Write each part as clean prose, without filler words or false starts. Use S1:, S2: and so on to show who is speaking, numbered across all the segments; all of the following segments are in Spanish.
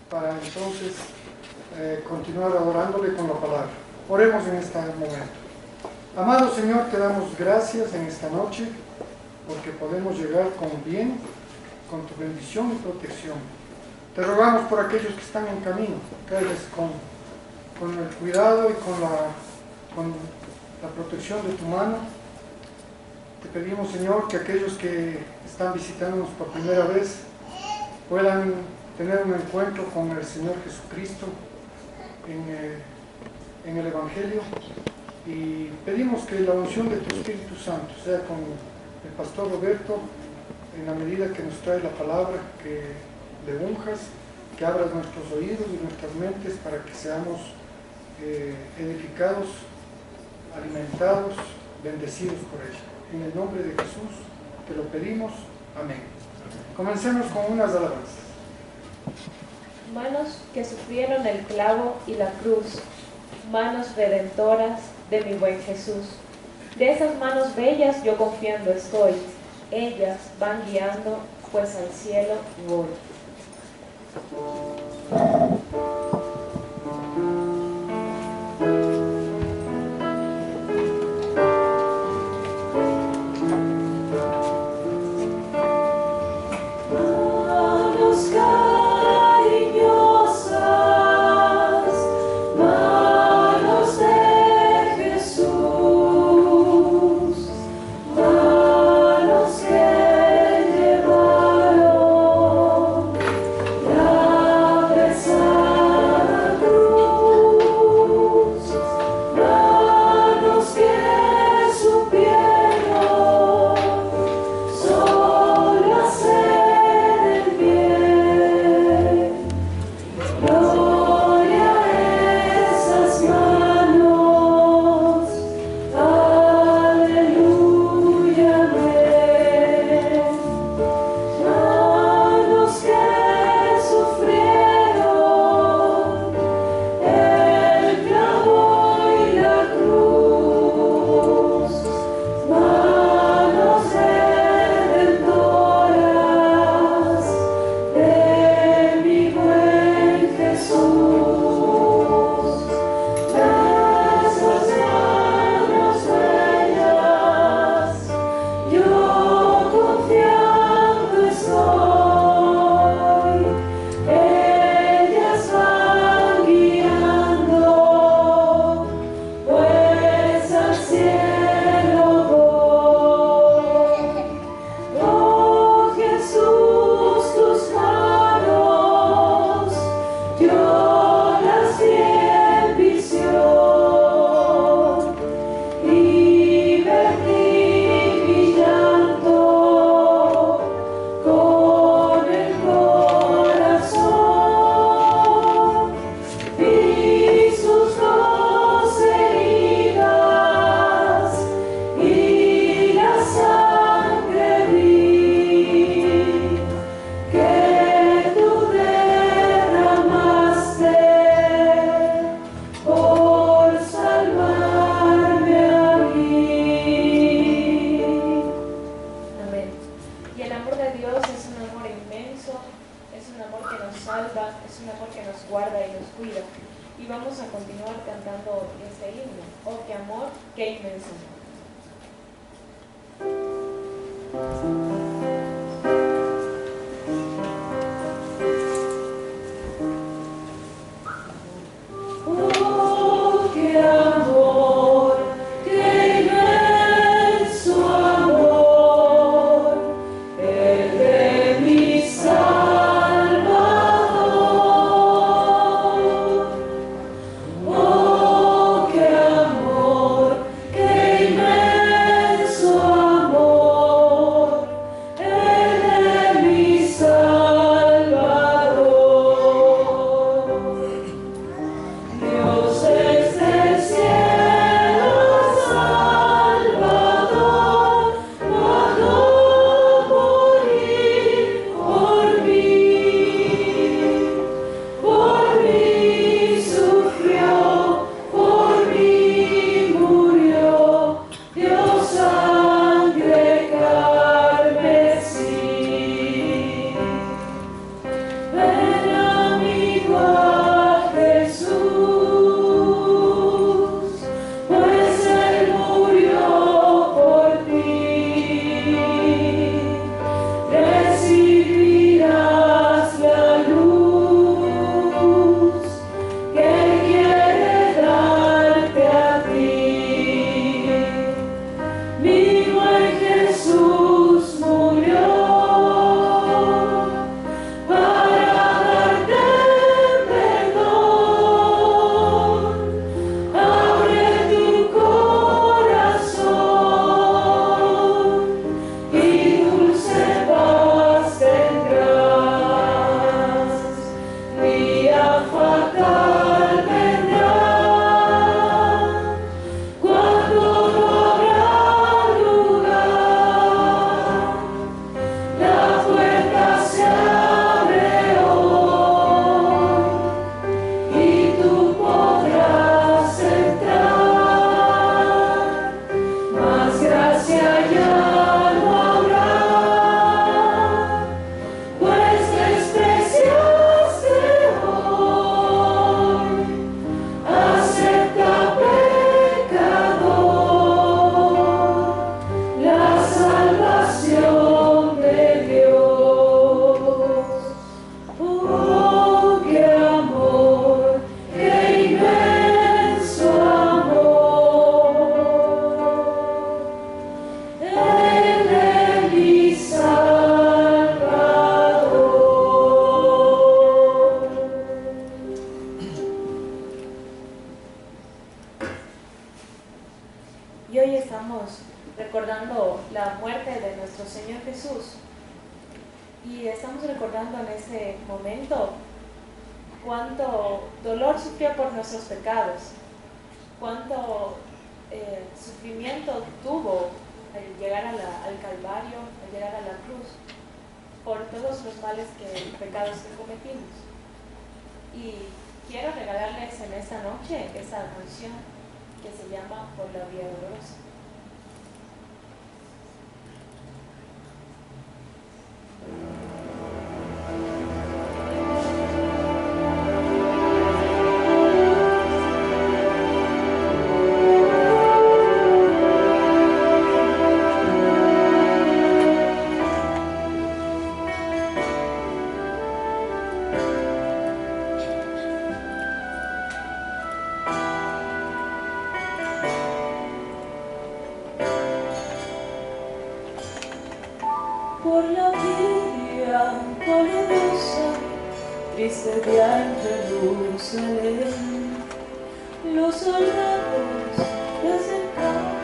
S1: para entonces continuar adorándole con la palabra. Oremos en este momento. Amado Señor, te damos gracias en esta noche porque podemos llegar con bien, con tu bendición y protección. Te rogamos por aquellos que están en camino, trailes con el cuidado y con la protección de tu mano. Te pedimos, Señor, que aquellos que están visitándonos por primera vez puedan tener un encuentro con el Señor Jesucristo en el Evangelio, y pedimos que la unción de tu Espíritu Santo sea con el pastor Roberto en la medida que nos trae la palabra, que le unjas, que abras nuestros oídos y nuestras mentes para que seamos edificados, alimentados, bendecidos por ella. En el nombre de Jesús te lo pedimos. Amén. Comencemos con unas alabanzas.
S2: Manos que sufrieron el clavo y la cruz, manos redentoras de mi buen Jesús. De esas manos bellas yo confiando estoy, ellas van guiando, pues al cielo voy. estamos recordando la muerte de nuestro Señor Jesús. Y estamos recordando en este momento cuánto dolor sufrió por nuestros pecados, cuánto sufrimiento tuvo al llegar al Calvario, al llegar a la cruz, por todos los males pecados que cometimos. Y quiero regalarles en esta noche esta canción que se llama Por la Vía Dolorosa.
S3: Por la vía dolorosa, triste día en Jerusalén, los soldados se acercaban.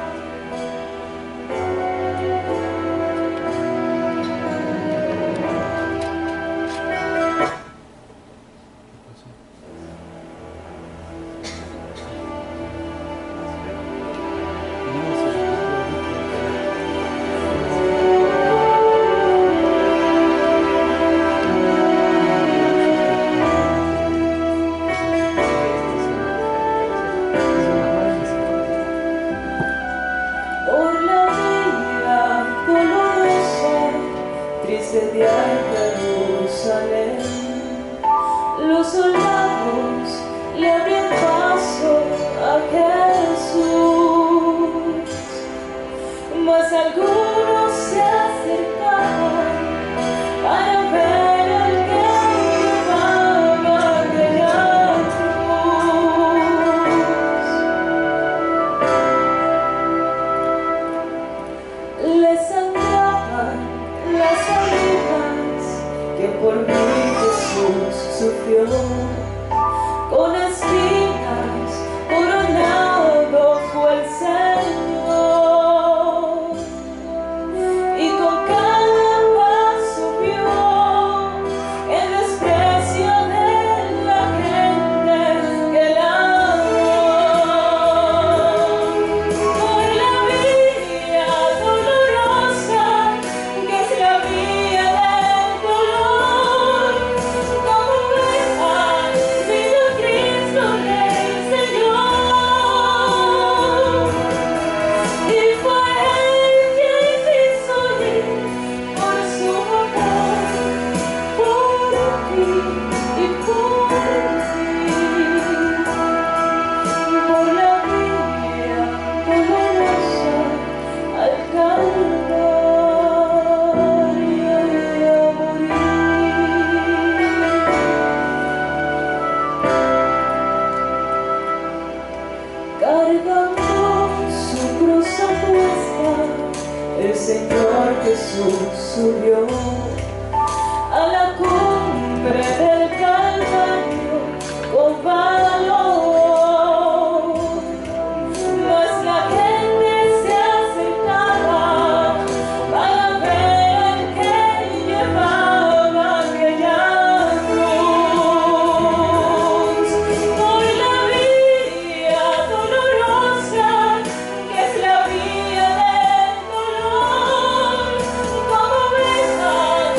S3: Los soldados le abrían paso a Jesús, mas algunos se acercaban para ver al que llevaba aquella cruz. Les sangraban las heridas que por mí Jesús sufrió, con espinas coronado fue el Señor, y con cada paso vio el desprecio de la gente que la amó. Por la vía dolorosa, que es la vía del dolor, como ovejas vino Cristo Rey Señor, y fue Él quien quiso ir por su amor, por ti y por ti. Por la vía dolorosa al Calvario y a morir. Cargando su cruz apuesta, el Señor Jesús subió a la cumbre del Calvario con valor, mas la gente se acercaba para ver al que llevaba aquella cruz. Por la vía dolorosa, que es la vía del dolor, como ovejas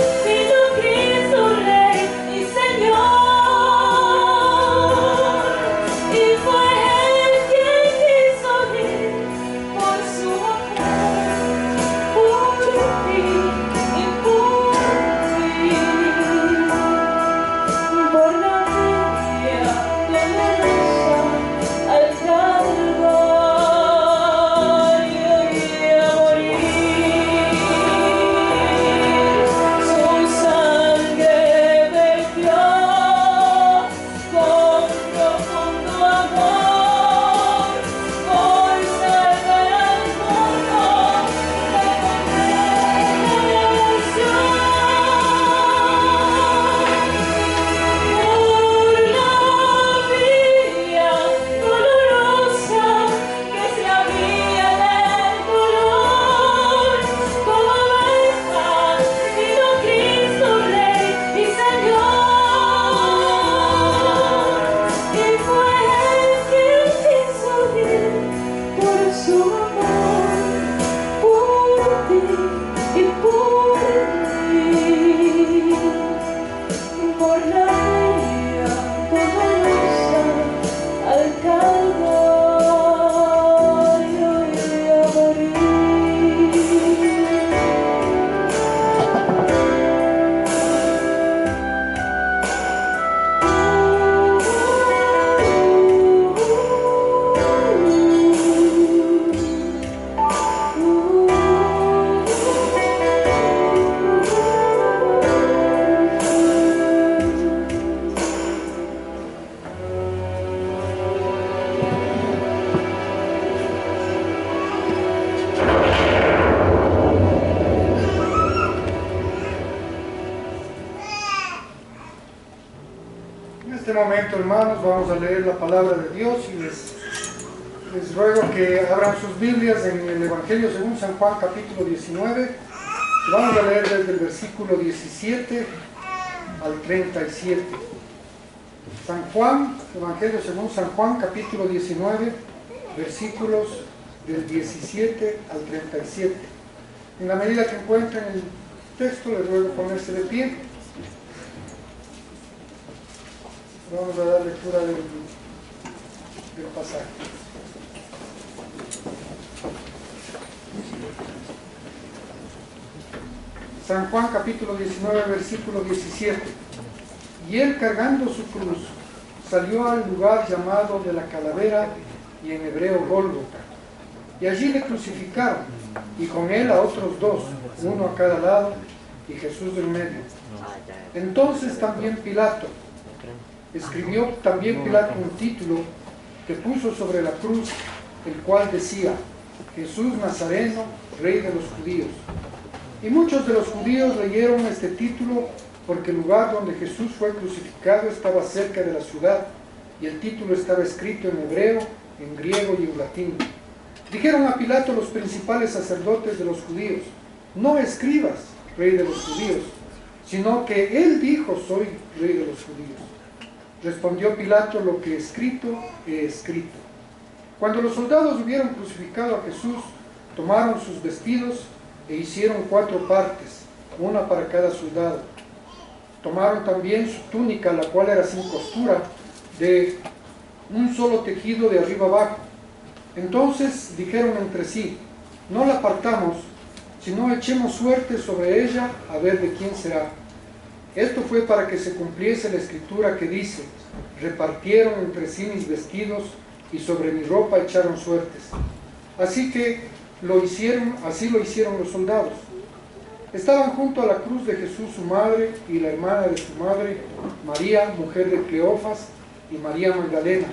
S1: momento, hermanos, vamos a leer la palabra de Dios y les ruego que abran sus Biblias en el Evangelio según San Juan, capítulo 19. Vamos a leer desde el versículo 17 al 37. San Juan, Evangelio según San Juan, capítulo 19, versículos del 17 al 37. En la medida que encuentren el texto, les ruego ponerse de pie. Vamos a dar lectura del pasaje. San Juan capítulo 19, versículo 17. Y él, cargando su cruz, salió al lugar llamado de la Calavera, y en hebreo Gólgota. Y allí le crucificaron, y con él a otros dos, uno a cada lado, y Jesús en medio. Entonces también Pilato escribió un título que puso sobre la cruz, el cual decía: Jesús Nazareno, Rey de los Judíos. Y muchos de los judíos leyeron este título porque el lugar donde Jesús fue crucificado estaba cerca de la ciudad, y el título estaba escrito en hebreo, en griego y en latín. Dijeron a Pilato los principales sacerdotes de los judíos: no escribas, Rey de los Judíos, sino que él dijo: soy Rey de los Judíos. Respondió Pilato: lo que he escrito, he escrito. Cuando los soldados hubieron crucificado a Jesús, tomaron sus vestidos e hicieron 4 partes, una para cada soldado. Tomaron también su túnica, la cual era sin costura, de un solo tejido de arriba abajo. Entonces dijeron entre sí: no la partamos, sino echemos suerte sobre ella, a ver de quién será. Esto fue para que se cumpliese la escritura que dice: repartieron entre sí mis vestidos, y sobre mi ropa echaron suertes. Así lo hicieron los soldados. Estaban junto a la cruz de Jesús su madre y la hermana de su madre, María, mujer de Cleofas, y María Magdalena.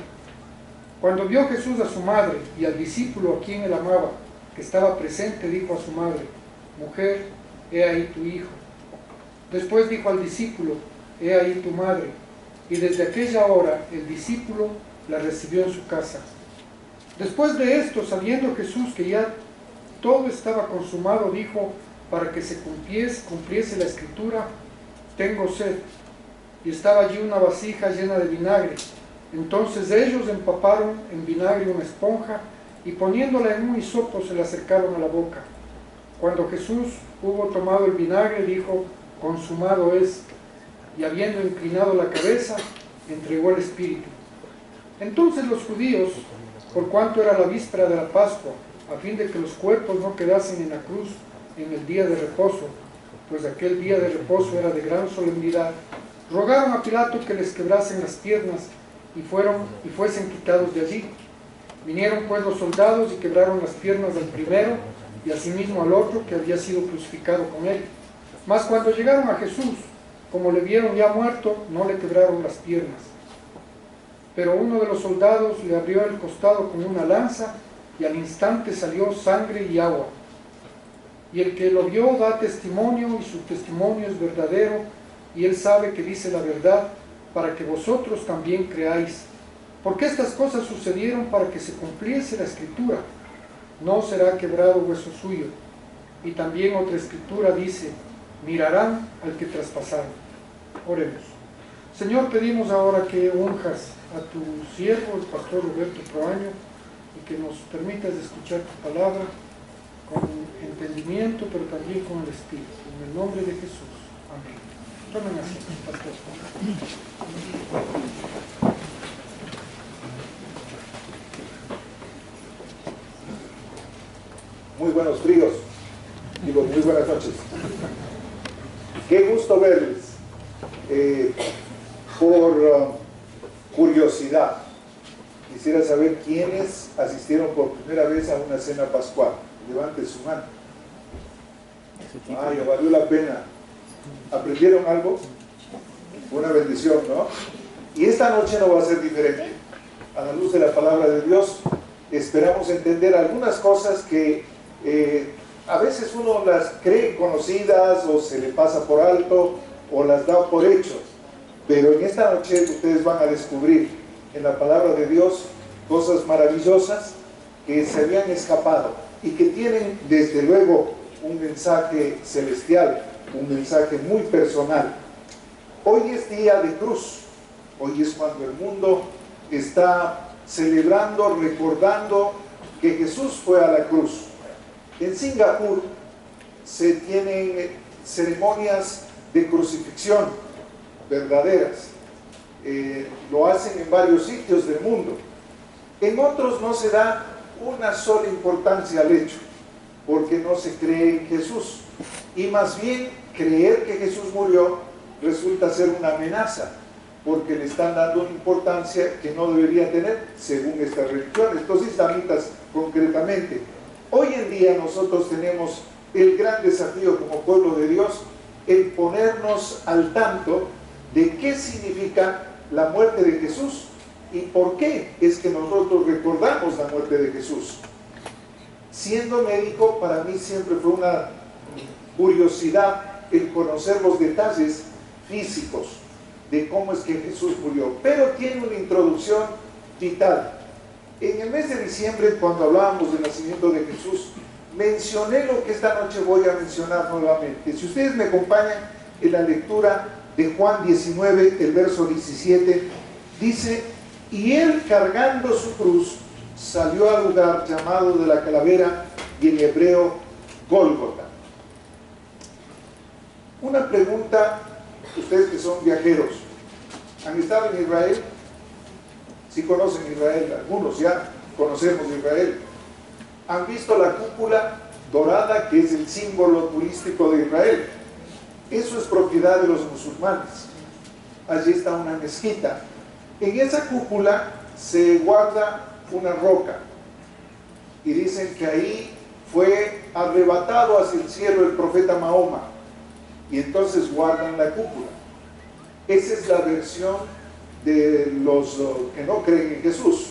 S1: Cuando vio Jesús a su madre y al discípulo a quien él amaba, que estaba presente, dijo a su madre: mujer, he ahí tu hijo. Después dijo al discípulo: he ahí tu madre. Y desde aquella hora el discípulo la recibió en su casa. Después de esto, sabiendo Jesús que ya todo estaba consumado, dijo, para que se cumpliese la escritura: tengo sed. Y estaba allí una vasija llena de vinagre. Entonces ellos empaparon en vinagre una esponja, y poniéndola en un hisopo se la acercaron a la boca. Cuando Jesús hubo tomado el vinagre, dijo: consumado es. Y habiendo inclinado la cabeza, entregó el espíritu. Entonces los judíos, por cuanto era la víspera de la Pascua, a fin de que los cuerpos no quedasen en la cruz en el día de reposo, pues aquel día de reposo era de gran solemnidad, rogaron a Pilato que les quebrasen las piernas y fuesen quitados de allí. Vinieron pues los soldados y quebraron las piernas del primero y asimismo al otro que había sido crucificado con él. Mas cuando llegaron a Jesús, como le vieron ya muerto, no le quebraron las piernas. Pero uno de los soldados le abrió el costado con una lanza, y al instante salió sangre y agua. Y el que lo vio da testimonio, y su testimonio es verdadero, y él sabe que dice la verdad, para que vosotros también creáis. Porque estas cosas sucedieron para que se cumpliese la escritura: no será quebrado hueso suyo. Y también otra escritura dice: mirarán al que traspasaron. Oremos. Señor, pedimos ahora que unjas a tu siervo, el pastor Roberto Proaño, y que nos permitas escuchar tu palabra con entendimiento, pero también con el Espíritu. En el nombre de Jesús. Amén. Tomen asiento, pastor.
S4: Muy buenos fríos, digo, muy buenas noches. Qué gusto verles. Por curiosidad, quisiera saber quiénes asistieron por primera vez a una cena pascual. Levante su mano. Ay, valió la pena. ¿Aprendieron algo? Una bendición, ¿no? Y esta noche no va a ser diferente. A la luz de la palabra de Dios, esperamos entender algunas cosas que a veces uno las cree conocidas o se le pasa por alto o las da por hechos. Pero en esta noche ustedes van a descubrir en la palabra de Dios cosas maravillosas que se habían escapado y que tienen desde luego un mensaje celestial, un mensaje muy personal. Hoy es día de cruz, hoy es cuando el mundo está celebrando, recordando que Jesús fue a la cruz. En Singapur se tienen ceremonias de crucifixión verdaderas. Lo hacen en varios sitios del mundo. En otros no se da una sola importancia al hecho, porque no se cree en Jesús. Y más bien creer que Jesús murió resulta ser una amenaza, porque le están dando una importancia que no debería tener según estas religiones, los islamitas concretamente. Hoy en día nosotros tenemos el gran desafío como pueblo de Dios en ponernos al tanto de qué significa la muerte de Jesús y por qué es que nosotros recordamos la muerte de Jesús. Siendo médico, para mí siempre fue una curiosidad el conocer los detalles físicos de cómo es que Jesús murió, pero tiene una introducción vital. En el mes de diciembre, cuando hablábamos del nacimiento de Jesús, mencioné lo que esta noche voy a mencionar nuevamente. Si ustedes me acompañan en la lectura de Juan 19, el verso 17, dice: y él, cargando su cruz, salió al lugar llamado de la calavera, y en hebreo Gólgota. Una pregunta, ustedes que son viajeros, ¿han estado en Israel? Si conocen Israel, algunos ya conocemos Israel. ¿Han visto la cúpula dorada que es el símbolo turístico de Israel? Eso es propiedad de los musulmanes. Allí está una mezquita. En esa cúpula se guarda una roca y dicen que ahí fue arrebatado hacia el cielo el profeta Mahoma, y entonces guardan la cúpula. Esa es la versión de los que no creen en Jesús.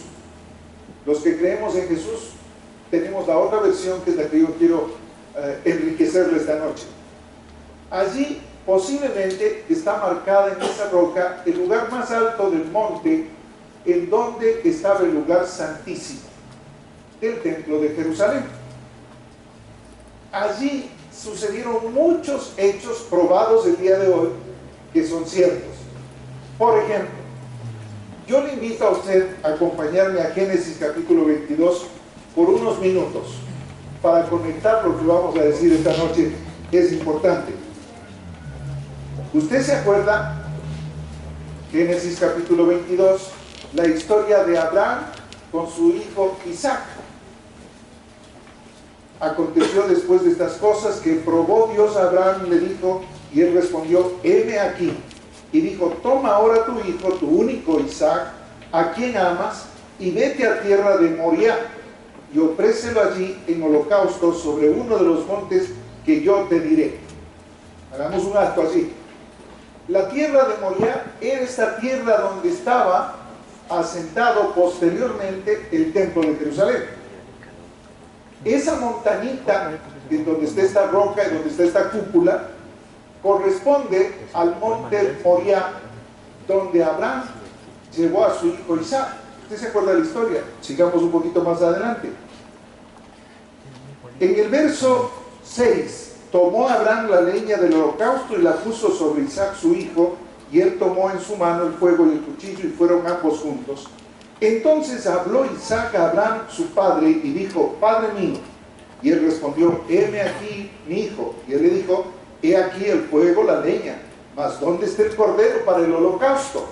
S4: Los que creemos en Jesús tenemos la otra versión, que es la que yo quiero enriquecerle esta noche. Allí posiblemente está marcada en esa roca el lugar más alto del monte, en donde estaba el lugar santísimo del templo de Jerusalén. Allí sucedieron muchos hechos probados el día de hoy que son ciertos. Por ejemplo, yo le invito a usted a acompañarme a Génesis capítulo 22 por unos minutos para conectar lo que vamos a decir esta noche, que es importante. ¿Usted se acuerda? Génesis capítulo 22, la historia de Abraham con su hijo Isaac. Aconteció después de estas cosas que probó Dios a Abraham y le dijo, y él respondió: heme aquí. Y dijo: toma ahora tu hijo, tu único Isaac, a quien amas, y vete a tierra de Moriah, y ofrécelo allí en holocausto sobre uno de los montes que yo te diré. Hagamos un acto así. La tierra de Moriah era esta tierra donde estaba asentado posteriormente el templo de Jerusalén. Esa montañita en donde está esta roca y donde está esta cúpula corresponde al monte Moriah, donde Abraham llevó a su hijo Isaac. ¿Usted se acuerda de la historia? Sigamos un poquito más adelante. En el verso 6, tomó Abraham la leña del holocausto y la puso sobre Isaac su hijo, y él tomó en su mano el fuego y el cuchillo, y fueron ambos juntos. Entonces habló Isaac a Abraham su padre y dijo: Padre mío. Y él respondió: heme aquí mi hijo. Y él le dijo: he aquí el fuego, la leña, mas ¿dónde está el cordero para el holocausto?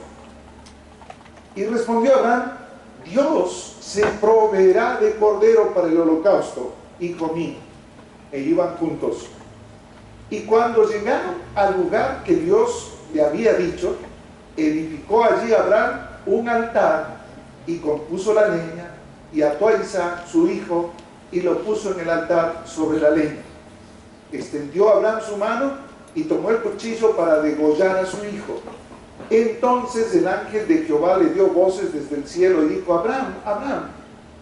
S4: Y respondió Abraham: Dios se proveerá de cordero para el holocausto, hijo mío. E iban juntos. Y cuando llegaron al lugar que Dios le había dicho, edificó allí Abraham un altar, y compuso la leña, y ató a Isaac su hijo, y lo puso en el altar sobre la leña. Extendió Abraham su mano, y tomó el cuchillo para degollar a su hijo. Entonces el ángel de Jehová le dio voces desde el cielo, y dijo: Abraham, Abraham.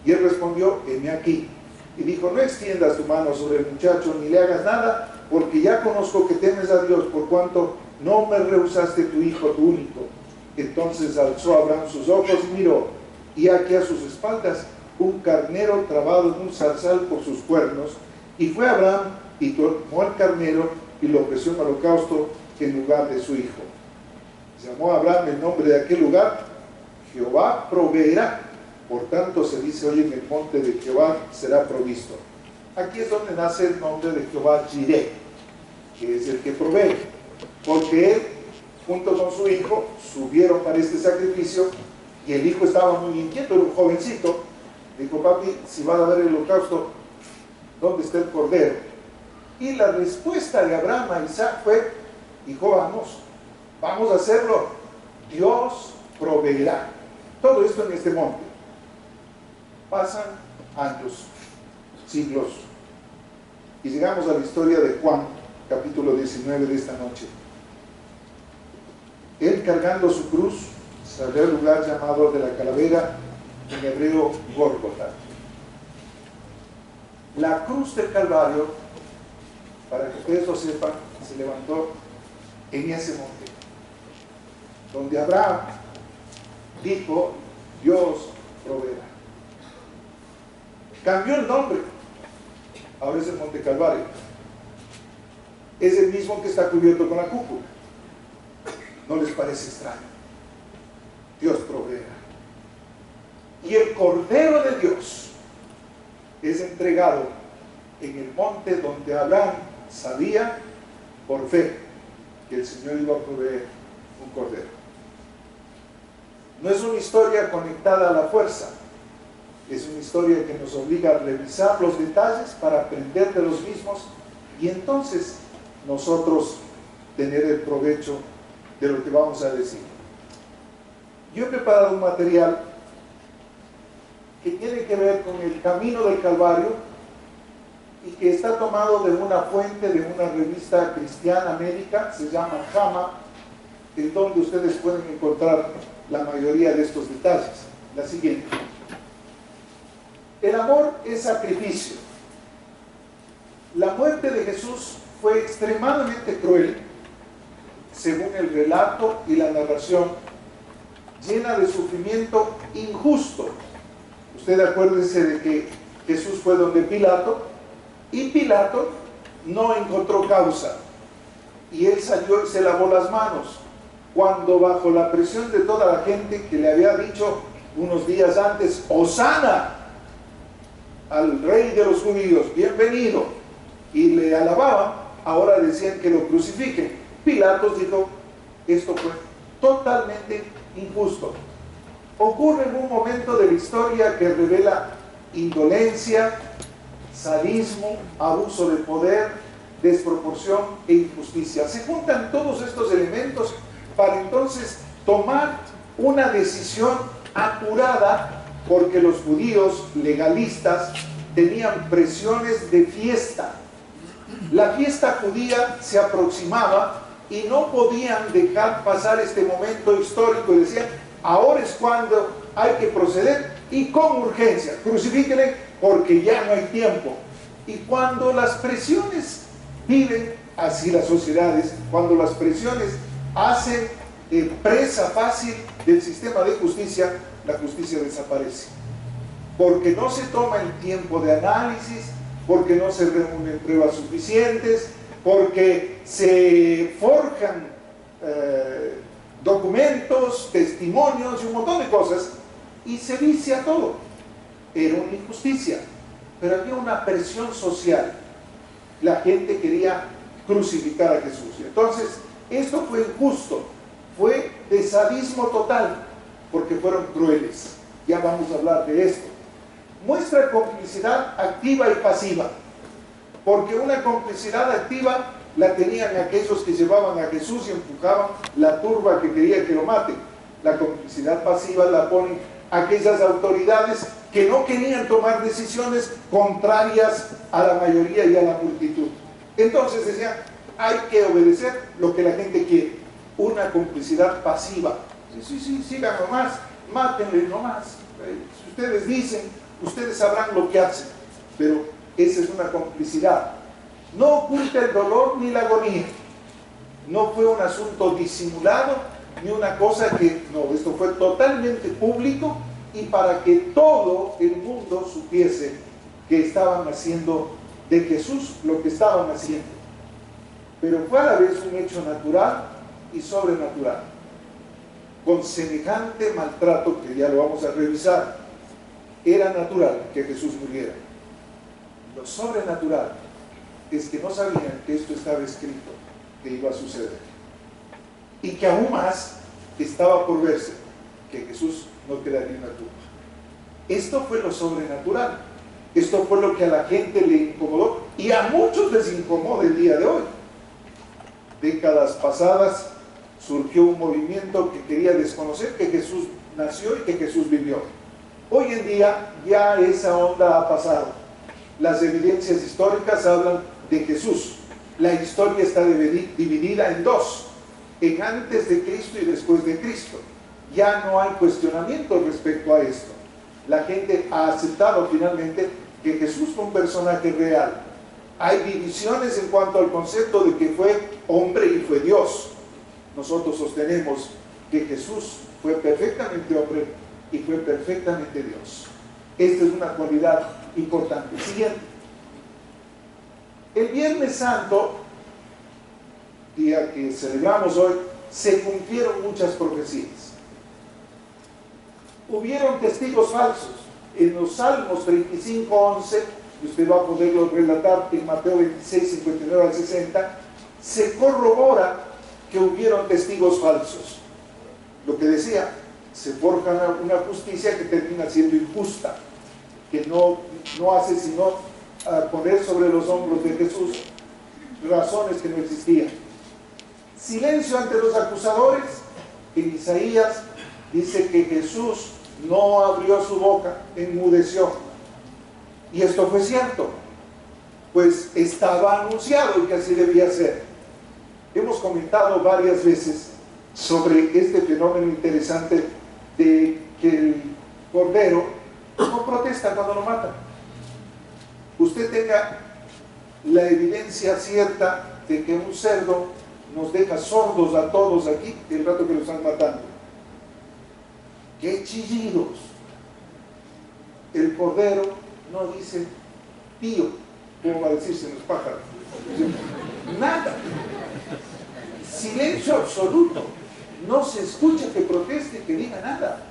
S4: Y él respondió: heme aquí. Y dijo: no extiendas tu mano sobre el muchacho, ni le hagas nada, porque ya conozco que temes a Dios, por cuanto no me rehusaste tu hijo, tu único. Entonces alzó Abraham sus ojos y miró, y aquí a sus espaldas un carnero trabado en un zarzal por sus cuernos, y fue Abraham y tomó el carnero y lo ofreció en holocausto en lugar de su hijo. Llamó a Abraham el nombre de aquel lugar, Jehová proveerá. Por tanto se dice hoy: en el monte de Jehová será provisto. Aquí es donde nace el nombre de Jehová Jireh, que es el que provee, porque él junto con su hijo subieron para este sacrificio, y el hijo estaba muy inquieto, era un jovencito. Dijo: papi, si va a haber el holocausto, ¿dónde está el cordero? Y la respuesta de Abraham a Isaac fue: hijo, vamos a hacerlo, Dios proveerá. Todo esto en este monte. Pasan años, siglos, y llegamos a la historia de Juan, capítulo 19 de esta noche. Él, cargando su cruz, salió al lugar llamado de la calavera, en hebreo Gólgota. La cruz del Calvario, para que ustedes lo sepan, se levantó en ese monte, donde Abraham dijo: Dios proveerá. Cambió el nombre, ahora es el Monte Calvario. Es el mismo que está cubierto con la cúpula. ¿No les parece extraño? Dios proveerá. Y el Cordero de Dios es entregado en el monte donde Abraham sabía por fe que el Señor iba a proveer un cordero. No es una historia conectada a la fuerza, es una historia que nos obliga a revisar los detalles para aprender de los mismos, y entonces nosotros tener el provecho de lo que vamos a decir. Yo he preparado un material que tiene que ver con el camino del Calvario y que está tomado de una fuente de una revista cristiana médica, se llama JAMA, en donde ustedes pueden encontrar la mayoría de estos detalles. La siguiente: el amor es sacrificio. La muerte de Jesús fue extremadamente cruel, según el relato y la narración, llena de sufrimiento injusto. Usted acuérdese de que Jesús fue donde Pilato, y Pilato no encontró causa, y él salió y se lavó las manos, cuando bajo la presión de toda la gente que le había dicho unos días antes: Hosana al rey de los judíos, bienvenido, y le alababan, ahora decían que lo crucifiquen. Pilatos dijo: esto fue totalmente injusto. Ocurre en un momento de la historia que revela indolencia, sadismo, abuso de poder, desproporción e injusticia. Se juntan todos estos elementos para entonces tomar una decisión apurada, porque los judíos legalistas tenían presiones de fiesta. La fiesta judía se aproximaba y no podían dejar pasar este momento histórico, y decían: ahora es cuando hay que proceder, y con urgencia, crucifíquenle porque ya no hay tiempo. Y cuando las presiones viven así las sociedades, cuando las presiones hacen presa fácil del sistema de justicia, la justicia desaparece, porque no se toma el tiempo de análisis, porque no se reúnen pruebas suficientes, porque se forjan documentos, testimonios y un montón de cosas, y se vicia todo. Era una injusticia, pero había una presión social. La gente quería crucificar a Jesús. Entonces, esto fue injusto, fue de sadismo total, porque fueron crueles. Ya vamos a hablar de esto. Muestra complicidad activa y pasiva, porque una complicidad activa la tenían aquellos que llevaban a Jesús y empujaban la turba que quería que lo maten. La complicidad pasiva la ponen aquellas autoridades que no querían tomar decisiones contrarias a la mayoría y a la multitud. Entonces decían: hay que obedecer lo que la gente quiere. Una complicidad pasiva. Sí, sigan nomás, mátenle nomás. Si ustedes dicen, ustedes sabrán lo que hacen. Pero esa es una complicidad. No oculta el dolor ni la agonía. No fue un asunto disimulado, ni una cosa que, no, esto fue totalmente público y para que todo el mundo supiese que estaban haciendo de Jesús lo que estaban haciendo. Pero fue a la vez un hecho natural y sobrenatural, con semejante maltrato que ya lo vamos a revisar. Era natural que Jesús muriera. Lo sobrenatural es que no sabían que esto estaba escrito, que iba a suceder. Y que aún más estaba por verse que Jesús no quedaría en la tumba. Esto fue lo sobrenatural. Esto fue lo que a la gente le incomodó y a muchos les incomoda el día de hoy. Décadas pasadas surgió un movimiento que quería desconocer que Jesús nació y que Jesús vivió. Hoy en día ya esa onda ha pasado. Las evidencias históricas hablan de Jesús. La historia está dividida en dos, en antes de Cristo y después de Cristo. Ya no hay cuestionamiento respecto a esto. La gente ha aceptado finalmente que Jesús fue un personaje real. Hay divisiones en cuanto al concepto de que fue hombre y fue Dios. Nosotros sostenemos que Jesús fue perfectamente hombre y fue perfectamente Dios. Esta es una cualidad importante. Siguiente. El Viernes Santo, día que celebramos hoy, se cumplieron muchas profecías. Hubieron testigos falsos. En los Salmos 35:11, y usted va a poderlo relatar en Mateo 26, 59 al 60, se corrobora que hubieron testigos falsos. Lo que decía, se forja una justicia que termina siendo injusta, que no hace sino poner sobre los hombros de Jesús razones que no existían. Silencio ante los acusadores. En Isaías dice que Jesús no abrió su boca, enmudeció. Y esto fue cierto, pues estaba anunciado que así debía ser. Hemos comentado varias veces sobre este fenómeno interesante de que el cordero no protesta cuando lo matan. Usted tenga la evidencia cierta de que un cerdo nos deja sordos a todos aquí el rato que lo están matando. ¡Qué chillidos! El cordero no dice pío, como va a decirse en los pájaros. Nada. Silencio absoluto. No se escucha que proteste, que diga nada.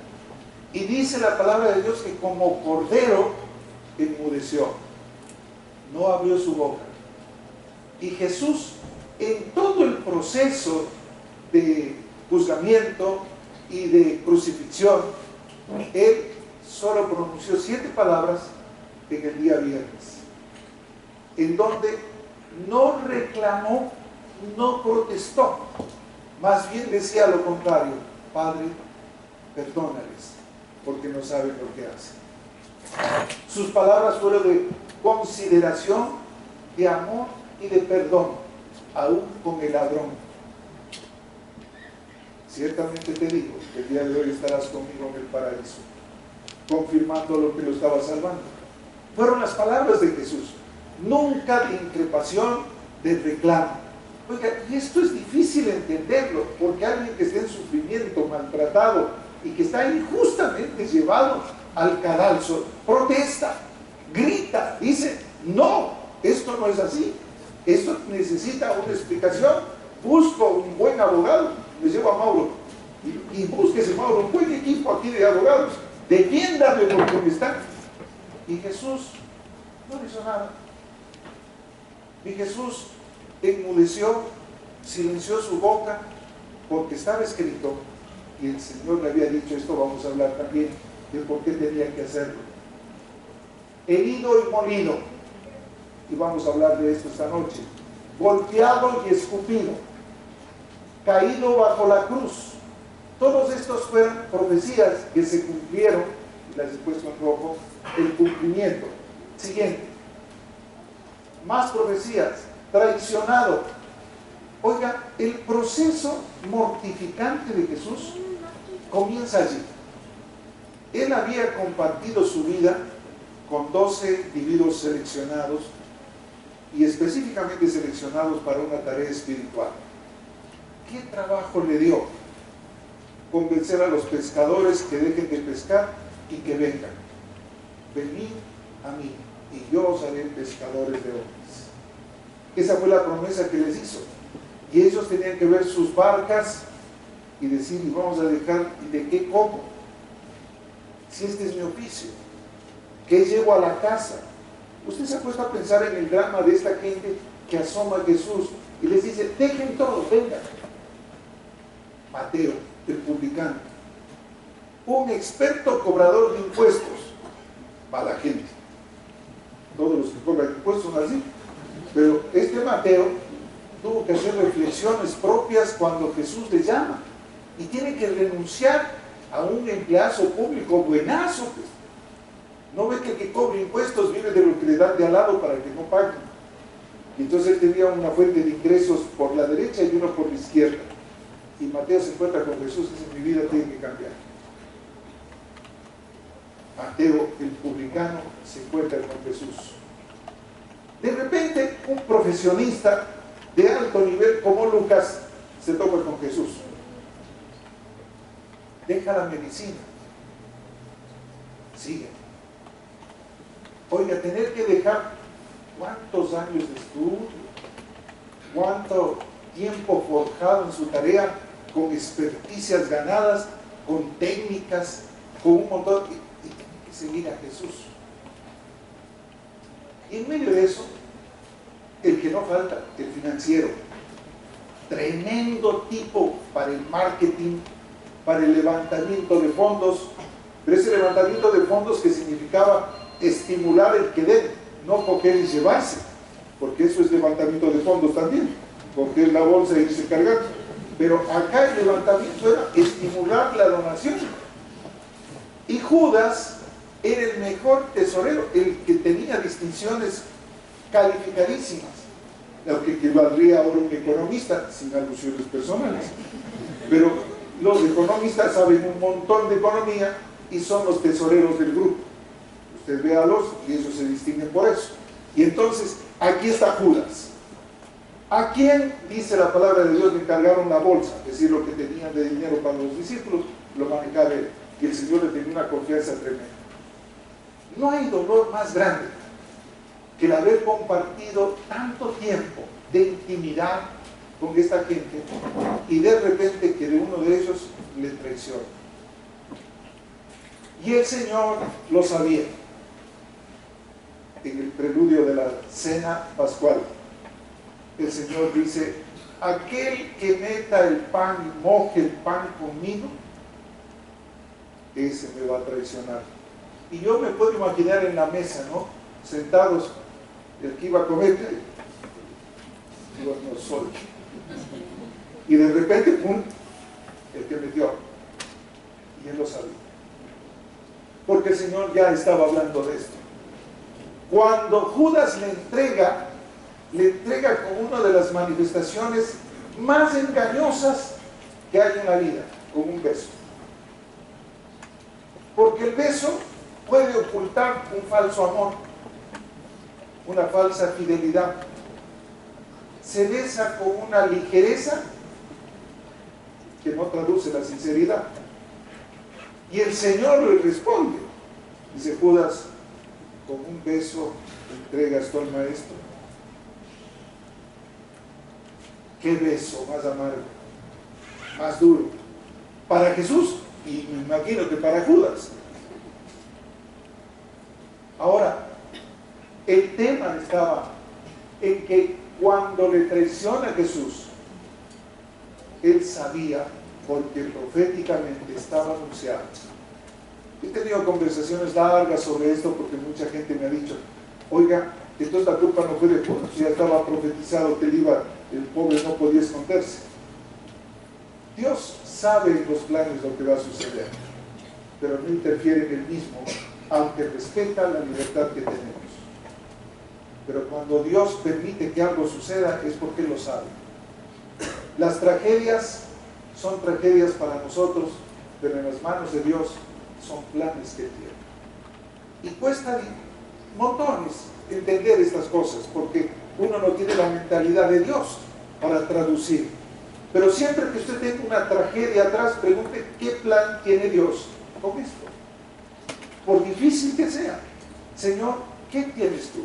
S4: Y dice la palabra de Dios que como cordero enmudeció. No abrió su boca. Y Jesús, en todo el proceso de juzgamiento y de crucifixión, Él solo pronunció 7 palabras en el día viernes, en donde no reclamó, no protestó, más bien decía lo contrario: Padre, perdónales, porque no saben lo que hacen. Sus palabras fueron de consideración, de amor y de perdón, aún con el ladrón. Ciertamente te digo que el día de hoy estarás conmigo en el paraíso, confirmando lo que lo estaba salvando. Fueron las palabras de Jesús, nunca de increpación, de reclamo. Oiga, y esto es difícil entenderlo, porque alguien que esté en sufrimiento, maltratado y que está injustamente llevado al cadalso, protesta, grita, dice: no, esto no es así, esto necesita una explicación, busco un buen abogado, le llevo a Mauro, y búsquese, Mauro, un buen equipo aquí de abogados, defiéndame porque me están. Y Jesús no hizo nada. Y Jesús enmudeció, silenció su boca, porque estaba escrito, y el Señor le había dicho, esto vamos a hablar también, de por qué tenía que hacerlo. Herido y molido, y vamos a hablar de esto esta noche, golpeado y escupido, caído bajo la cruz. Todos estos fueron profecías que se cumplieron, y las he puesto en rojo, el cumplimiento. Siguiente. Más profecías. Traicionado. Oiga, el proceso mortificante de Jesús comienza allí. Él había compartido su vida con 12 individuos seleccionados, y específicamente seleccionados para una tarea espiritual. ¿qué trabajo le dio convencer a los pescadores que dejen de pescar y que vengan? Venid a mí y yo os haré pescadores de hombres. Esa fue la promesa que les hizo. Y ellos tenían que ver sus barcas y decir, y vamos a dejar, ¿y de qué como? Si este es mi oficio, ¿qué llevo a la casa? Usted se ha puesto a pensar en el drama de esta gente que asoma a Jesús y les dice, dejen todo, vengan. Mateo, el publicano, un experto cobrador de impuestos, mala gente. Todos los que cobran impuestos son así. Pero este Mateo tuvo que hacer reflexiones propias cuando Jesús le llama y tiene que renunciar a un empleado público buenazo, pues. No ve que el que cobre impuestos vive de lo que le dan de al lado para que no paguen. Y entonces él tenía una fuente de ingresos por la derecha y uno por la izquierda. Y Mateo se encuentra con Jesús y dice, mi vida tiene que cambiar. Mateo, el publicano, se encuentra con Jesús. De repente, un profesionista de alto nivel como Lucas se topa con Jesús. Deja la medicina. Sigue. Oiga, tener que dejar cuántos años de estudio, cuánto tiempo forjado en su tarea, con experticias ganadas, con técnicas, con un montón, y seguir a Jesús. Y en medio de eso, el que no falta, el financiero, tremendo tipo para el marketing, para el levantamiento de fondos, pero ese levantamiento de fondos que significaba estimular el que dé, no coger y llevarse, porque eso es levantamiento de fondos también, coger la bolsa e irse cargando. Pero acá el levantamiento era estimular la donación. Y Judas era el mejor tesorero, el que tenía distinciones calificadísimas, lo que equivaldría ahora un economista, sin alusiones personales. Pero los economistas saben un montón de economía y son los tesoreros del grupo. Usted véalos y ellos se distinguen por eso. Y entonces, aquí está Judas. ¿A quién, dice la palabra de Dios, le encargaron la bolsa? Es decir, lo que tenían de dinero para los discípulos, lo manejaba él. Y el Señor le tenía una confianza tremenda. No hay dolor más grande que el haber compartido tanto tiempo de intimidad con esta gente y de repente que de uno de ellos le traiciona. Y el Señor lo sabía. En el preludio de la cena pascual, el Señor dice, aquel que meta el pan y moje el pan conmigo, ese me va a traicionar. Y yo me puedo imaginar en la mesa, ¿no? Sentados, el que iba a comer, yo no soy. Y de repente, ¡pum!, el que metió. Y él lo sabía. Porque el Señor ya estaba hablando de esto. Cuando Judas le entrega con una de las manifestaciones más engañosas que hay en la vida, con un beso. Porque el beso puede ocultar un falso amor, una falsa fidelidad. Se besa con una ligereza que no traduce la sinceridad. Y el Señor le responde. Dice, Judas, con un beso entregas tú al maestro. ¿Qué beso más amargo, más duro? Para Jesús, y me imagino que para Judas. Ahora, el tema estaba en que cuando le traiciona a Jesús, él sabía, porque proféticamente estaba anunciado. He tenido conversaciones largas sobre esto porque mucha gente me ha dicho, oiga, entonces la culpa no fue de Judas, ya estaba profetizado que el pobre no podía esconderse. Dios sabe en los planes lo que va a suceder, pero no interfiere en el mismo, aunque respeta la libertad que tenemos. Pero cuando Dios permite que algo suceda es porque Él lo sabe. Las tragedias son tragedias para nosotros, pero en las manos de Dios son planes que tiene. Y cuesta montones entender estas cosas, porque uno no tiene la mentalidad de Dios para traducir. Pero siempre que usted tenga una tragedia atrás, pregunte qué plan tiene Dios con esto. Por difícil que sea, Señor, ¿qué tienes tú?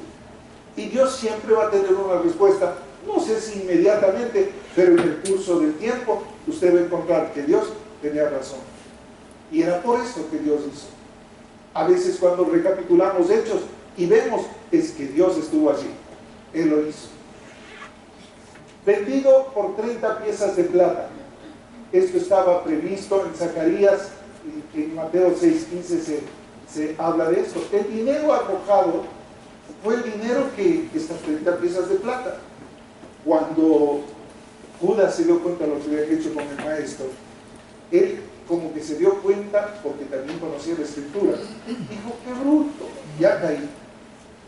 S4: Y Dios siempre va a tener una respuesta, no sé si inmediatamente, pero en el curso del tiempo usted va a encontrar que Dios tenía razón. Y era por eso que Dios hizo. A veces cuando recapitulamos hechos y vemos, es que Dios estuvo allí. Él lo hizo. Vendido por 30 piezas de plata. Esto estaba previsto en Zacarías, en Mateo 6:15 se habla de esto. El dinero arrojado fue el dinero que estas 30 piezas de plata. Cuando Judas se dio cuenta de lo que había hecho con el maestro, él como que se dio cuenta, porque también conocía la escritura, dijo, qué bruto, ya caí,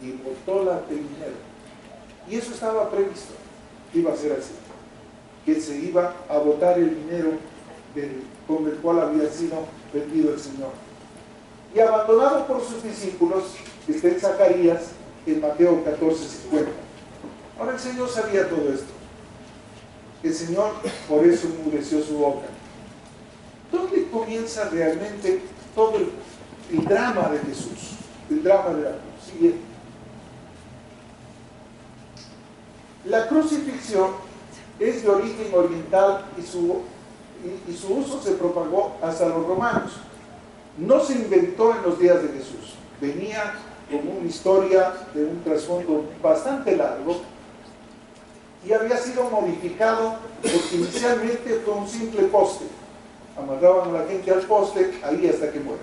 S4: y botó el dinero. Y eso estaba previsto, iba a ser así, que se iba a botar el dinero con el cual había sido vendido el Señor. Y abandonado por sus discípulos, está en Zacarías, en Mateo 14:50. Ahora el Señor sabía todo esto. El Señor por eso enmudeció su boca. ¿Dónde comienza realmente todo el drama de Jesús? El drama de la cruz. Siguiente. La crucifixión es de origen oriental y su uso se propagó hasta los romanos. No se inventó en los días de Jesús. Venía como una historia de un trasfondo bastante largo y había sido modificado porque inicialmente fue un simple poste. Amarraban a la gente al poste, ahí hasta que muere.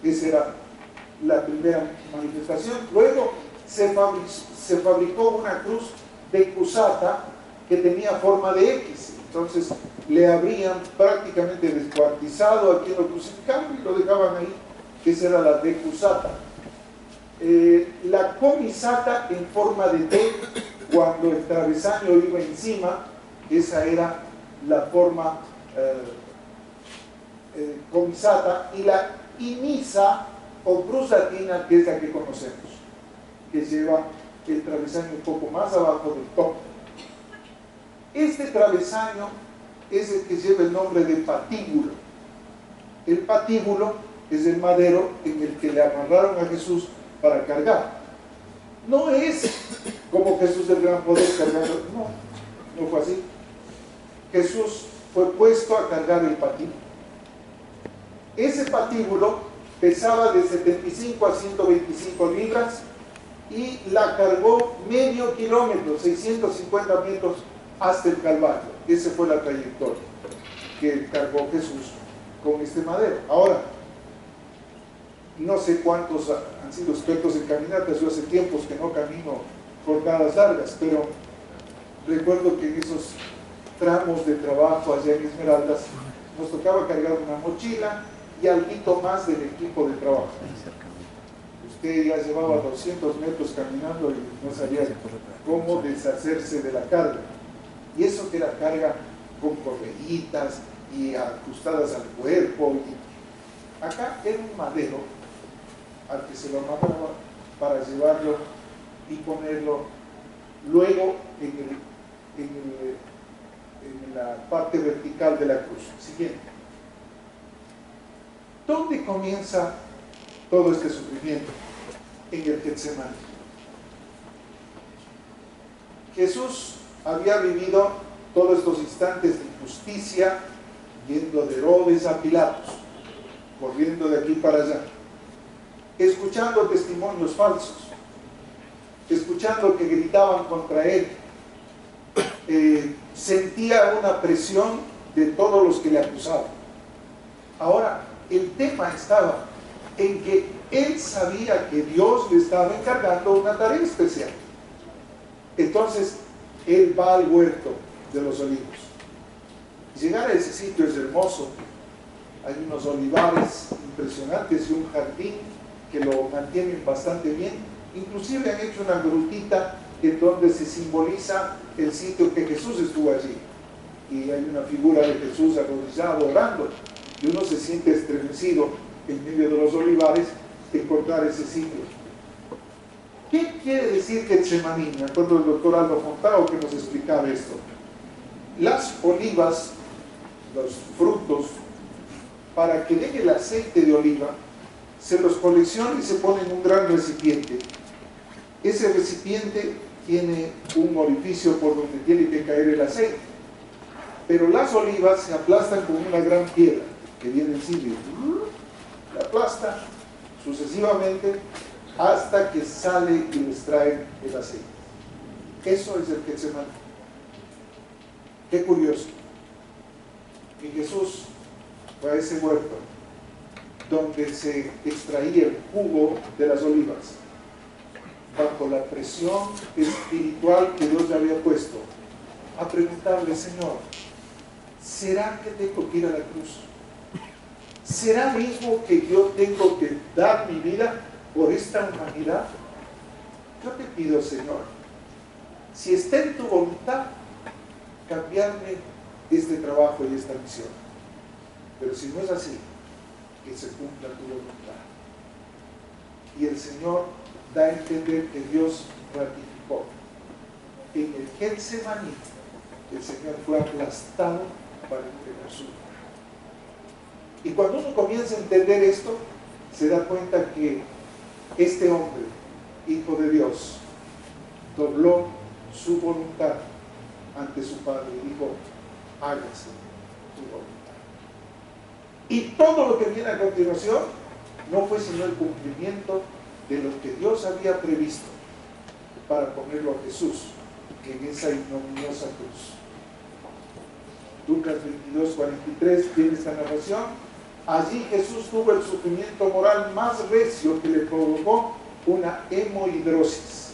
S4: Esa era la primera manifestación. Luego se fabricó una cruz de cusata que tenía forma de X. Entonces le habrían prácticamente descuartizado a quien lo crucificaban y lo dejaban ahí. Esa era la de cusata. La comisata en forma de T, cuando el travesaño iba encima, esa era la forma comisata, y la imisa o cruz latina, que es la que conocemos, que lleva el travesaño un poco más abajo del tope. Este travesaño es el que lleva el nombre de patíbulo. El patíbulo es el madero en el que le amarraron a Jesús para cargar. No es como Jesús del gran poder cargando, no fue así. Jesús fue puesto a cargar el patíbulo. Ese patíbulo pesaba de 75 a 125 libras y la cargó medio kilómetro, 650 metros hasta el Calvario. Esa fue la trayectoria que cargó Jesús con este madero. Ahora, no sé cuántos han sido expertos en caminatas, yo hace tiempos que no camino jornadas largas, pero recuerdo que en esos tramos de trabajo allá en Esmeraldas nos tocaba cargar una mochila y algo más del equipo de trabajo. Usted ya llevaba 200 metros caminando y no sabía cómo deshacerse de la carga. Y eso que era carga con correitas y ajustadas al cuerpo. Y acá era un madero al que se lo amarraba para llevarlo y ponerlo luego en la parte vertical de la cruz. Siguiente. ¿Dónde comienza todo este sufrimiento? En el Getsemaní. Jesús había vivido todos estos instantes de injusticia, yendo de Herodes a Pilatos, corriendo de aquí para allá, escuchando testimonios falsos, escuchando que gritaban contra él, sentía una presión de todos los que le acusaban. Ahora, el tema estaba en que él sabía que Dios le estaba encargando una tarea especial. Entonces, él va al huerto de los olivos. Llegar a ese sitio es hermoso. Hay unos olivares impresionantes y un jardín que lo mantienen bastante bien. Inclusive han hecho una grutita en donde se simboliza el sitio que Jesús estuvo allí. Y hay una figura de Jesús arrodillado orando. Y uno se siente estremecido en medio de los olivares de encontrar ese sitio. ¿Qué quiere decir Getsemaní? Me acuerdo del doctor Aldo Fontao que nos explicaba esto. las olivas, los frutos, para que den el aceite de oliva, se los colecciona y se pone en un gran recipiente. Ese recipiente tiene un orificio por donde tiene que caer el aceite. Pero las olivas se aplastan con una gran piedra que viene en sí, la aplasta sucesivamente hasta que sale y les trae el aceite. Eso es el Getsemaní. Qué curioso. Y Jesús fue a ese huerto donde se extraía el jugo de las olivas, bajo la presión espiritual que Dios le había puesto, a preguntarle: Señor, ¿será que tengo que ir a la cruz? ¿Será mismo que yo tengo que dar mi vida por esta humanidad? Yo te pido, Señor, si está en tu voluntad, cambiarme este trabajo y esta misión. Pero si no es así, que se cumpla tu voluntad. Y el Señor da a entender que Dios ratificó. En el Getsemaní, el Señor fue aplastado para entregar su vida. Y cuando uno comienza a entender esto, se da cuenta que este hombre, hijo de Dios, dobló su voluntad ante su Padre y dijo: hágase tu voluntad. Y todo lo que viene a continuación no fue sino el cumplimiento de lo que Dios había previsto para ponerlo a Jesús en esa ignominiosa cruz. Lucas 22:43 tiene esta narración. Allí Jesús tuvo el sufrimiento moral más recio que le provocó una hemorroidosis.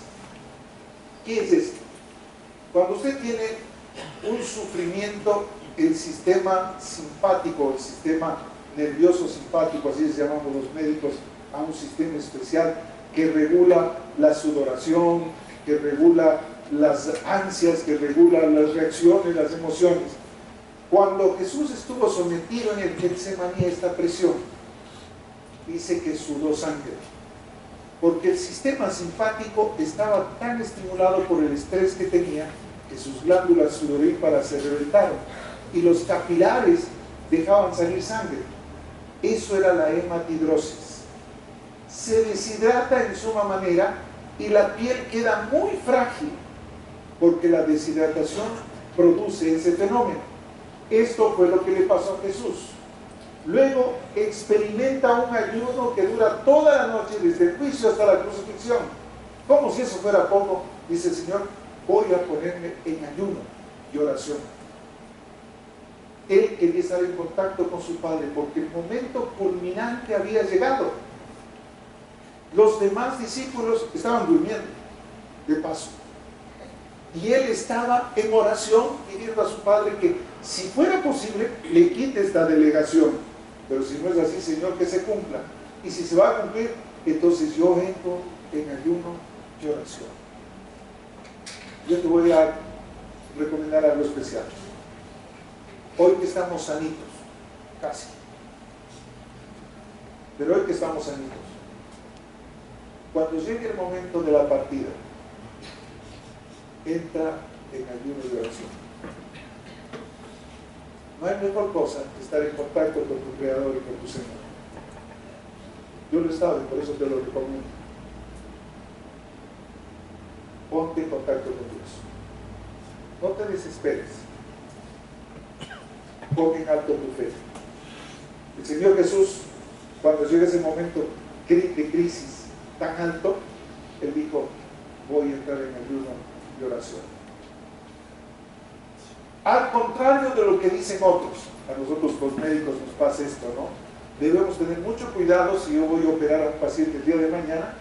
S4: ¿Qué es esto? Cuando usted tiene un sufrimiento, el sistema simpático, el sistema nervioso simpático, así les llamamos los médicos a un sistema especial que regula la sudoración, que regula las ansias, que regula las reacciones, las emociones. Cuando Jesús estuvo sometido en el Getsemaní a esta presión, dice que sudó sangre, porque el sistema simpático estaba tan estimulado por el estrés que tenía que sus glándulas sudoríparas se reventaron y los capilares dejaban salir sangre. Eso era la hematidrosis. Se deshidrata en suma manera y la piel queda muy frágil porque la deshidratación produce ese fenómeno. Esto fue lo que le pasó a Jesús. Luego experimenta un ayuno que dura toda la noche, desde el juicio hasta la crucifixión. Como si eso fuera poco, dice el Señor: voy a ponerme en ayuno y oración. Él quería estar en contacto con su Padre porque el momento culminante había llegado. Los demás discípulos estaban durmiendo, de paso. Y él estaba en oración pidiendo a su Padre que, si fuera posible, le quite esta delegación. Pero si no es así, Señor, que se cumpla. Y si se va a cumplir, entonces yo entro en ayuno y oración. Yo te voy a recomendar algo especial. Hoy que estamos sanitos, casi. Pero hoy que estamos sanitos, cuando llegue el momento de la partida, entra en ayuno y oración. No hay mejor cosa que estar en contacto con tu Creador y con tu Señor. Yo lo he estado y por eso te lo recomiendo. Ponte en contacto con Dios. No te desesperes. Pon en alto tu fe. El Señor Jesús, cuando llega ese momento de crisis tan alto, Él dijo: voy a entrar en ayuno y oración. Al contrario de lo que dicen otros, a nosotros los médicos nos pasa esto, ¿no? Debemos tener mucho cuidado, si yo voy a operar a un paciente el día de mañana,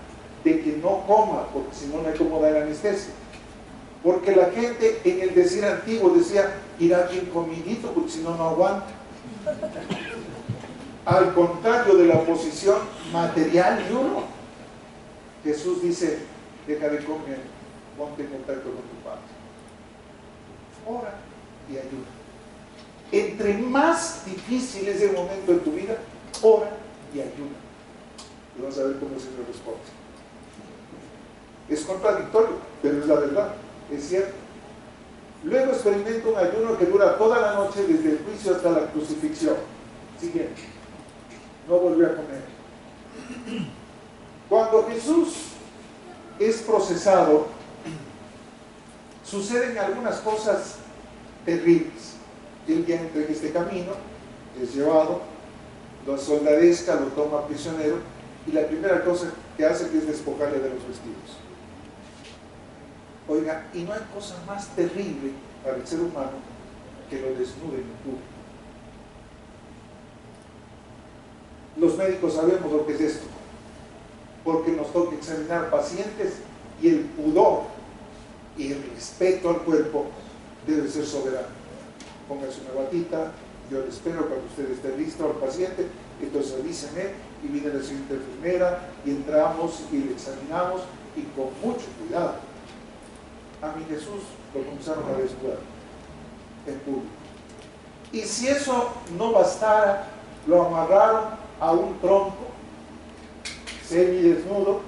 S4: de que no coma, porque si no, no hay cómo dar anestesia. Porque la gente en el decir antiguo decía: irá bien comidito, porque si no, no aguanta. Al contrario de la posición material y uno, Jesús dice: deja de comer, ponte en contacto con tu Padre. Ora y ayuda. Entre más difícil es el momento en tu vida, ora y ayuda. Y vas a ver cómo el Señor responde. Es contradictorio, pero es la verdad, es cierto. Luego experimenta un ayuno que dura toda la noche desde el juicio hasta la crucifixión. Siguiente. No volvió a comer. Cuando Jesús es procesado, suceden algunas cosas terribles. Él ya entra en este camino, es llevado, lo soldadesca, lo toma prisionero, y la primera cosa que hace es despojarle de los vestidos. Oiga, y no hay cosa más terrible para el ser humano que lo desnuden en público. Los médicos sabemos lo que es esto, porque nos toca examinar pacientes y el pudor y el respeto al cuerpo debe ser soberano. Póngase una batita, yo le espero cuando usted esté listo al paciente, entonces avíseme y viene la siguiente enfermera y entramos y le examinamos y con mucho cuidado. A mi Jesús lo comenzaron a desnudar en público. Y si eso no bastara, lo amarraron a un tronco semidesnudo,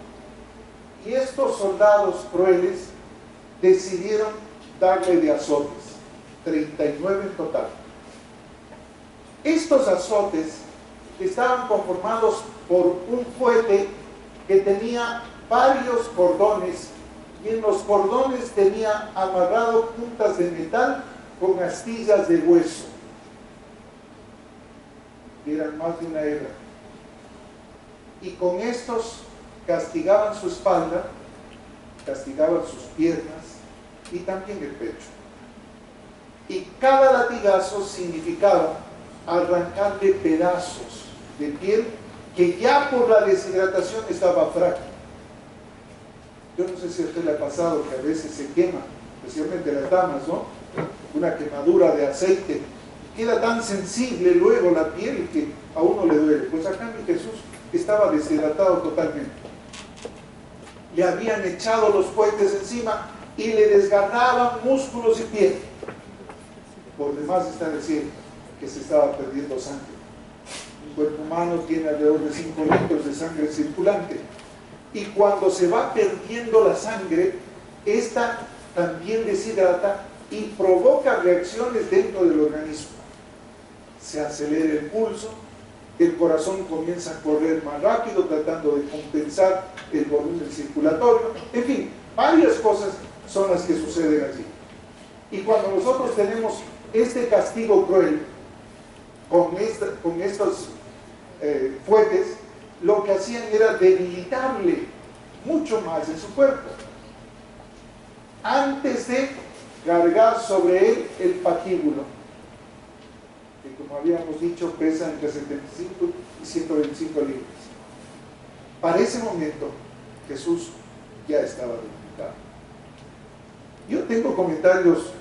S4: y estos soldados crueles decidieron darle de azotes, 39 en total. Estos azotes estaban conformados por un fuete que tenía varios cordones, y en los cordones tenía amarrado puntas de metal con astillas de hueso. Eran más de una hebra. Y con estos castigaban su espalda, castigaban sus piernas y también el pecho. Y cada latigazo significaba arrancarle pedazos de piel que ya por la deshidratación estaba frágil. Yo no sé si a usted le ha pasado que a veces se quema, especialmente las damas, ¿no? Una quemadura de aceite, queda tan sensible luego la piel que a uno le duele. Pues acá mi Jesús estaba deshidratado totalmente. Le habían echado los fuetes encima y le desgarraban músculos y piel. Por demás está decir que se estaba perdiendo sangre. Un cuerpo humano tiene alrededor de 5 litros de sangre circulante. Y cuando se va perdiendo la sangre, esta también deshidrata y provoca reacciones dentro del organismo. Se acelera el pulso, el corazón comienza a correr más rápido tratando de compensar el volumen circulatorio. En fin, varias cosas son las que suceden allí. Y cuando nosotros tenemos este castigo cruel con estos fuetes, lo que hacían era debilitarle mucho más en su cuerpo antes de cargar sobre él el patíbulo, que como habíamos dicho pesa entre 75 y 125 libras. Para ese momento Jesús ya estaba debilitado. Yo tengo comentarios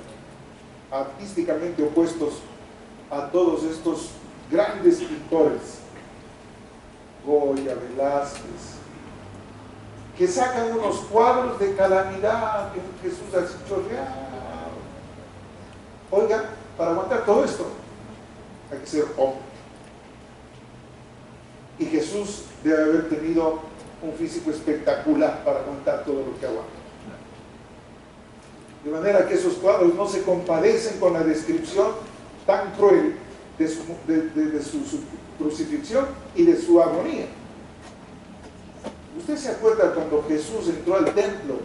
S4: artísticamente opuestos a todos estos grandes pintores, Goya, Velázquez, que sacan unos cuadros de calamidad, que Jesús así chorreado. Oiga, para aguantar todo esto hay que ser hombre. Y Jesús debe haber tenido un físico espectacular para aguantar todo lo que aguanta. De manera que esos cuadros no se compadecen con la descripción tan cruel de su crucifixión y de su agonía. ¿Usted se acuerda cuando Jesús entró al templo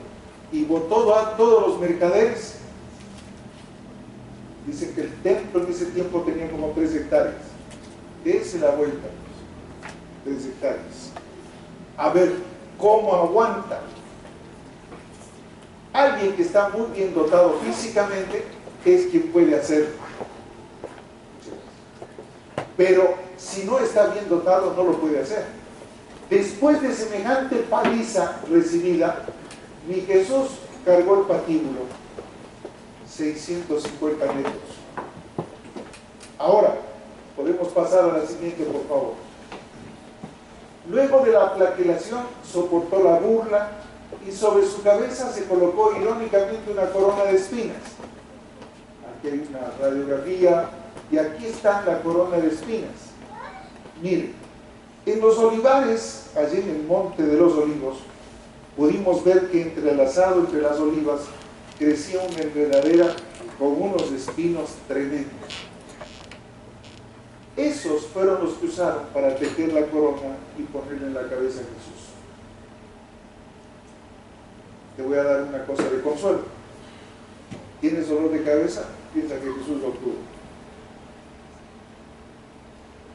S4: y botó a todos los mercaderes? Dicen que el templo en ese tiempo tenía como 3 hectáreas. Esa es la vuelta, 3 hectáreas. A ver, ¿cómo aguanta? Alguien que está muy bien dotado físicamente es quien puede hacerlo. Pero si no está bien dotado, no lo puede hacer. Después de semejante paliza recibida, mi Jesús cargó el patíbulo, 650 metros. Ahora, podemos pasar a la siguiente, por favor. Luego de la flagelación, soportó la burla y sobre su cabeza se colocó irónicamente una corona de espinas. Aquí hay una radiografía y aquí está la corona de espinas. Miren, en los olivares, allí en el monte de los olivos, pudimos ver que entrelazado entre las olivas crecía una enredadera con unos espinos tremendos. Esos fueron los que usaron para tejer la corona y ponerle en la cabeza a Jesús. Te voy a dar una cosa de consuelo. ¿Tienes dolor de cabeza? Piensa que Jesús lo tuvo.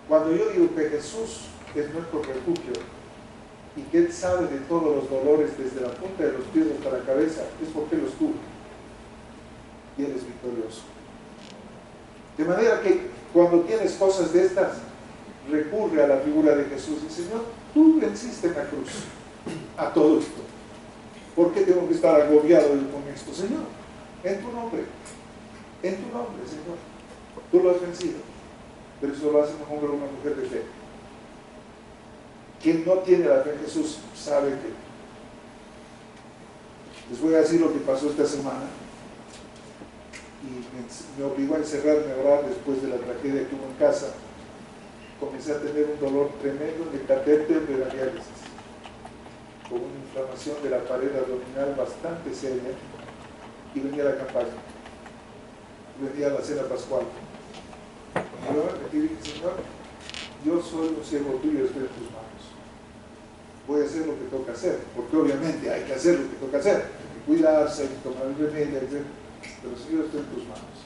S4: Cuando yo digo que Jesús es nuestro refugio y que Él sabe de todos los dolores desde la punta de los pies hasta la cabeza, es porque Él los tuvo. Y Él es victorioso. De manera que cuando tienes cosas de estas, recurre a la figura de Jesús y Señor, tú venciste en la cruz a todo esto. ¿Por qué tengo que estar agobiado con esto, Señor? En tu nombre, Señor. Tú lo has vencido. Pero eso lo hace un hombre o una mujer de fe. Quien no tiene la fe en Jesús sabe que. Les voy a decir lo que pasó esta semana. Y me obligó a encerrarme a orar después de la tragedia que hubo en casa. Comencé a tener un dolor tremendo de catéter de la diálisis, con una inflamación de la pared abdominal bastante seria, y venía la campaña, venía la cena pascual. Y yo me dije, Señor, yo soy un siervo tuyo, estoy en tus manos. Voy a hacer lo que toca hacer, porque obviamente hay que hacer lo que toca hacer, hay que cuidarse, hay que tomar el remedio, pero Señor, estoy en tus manos,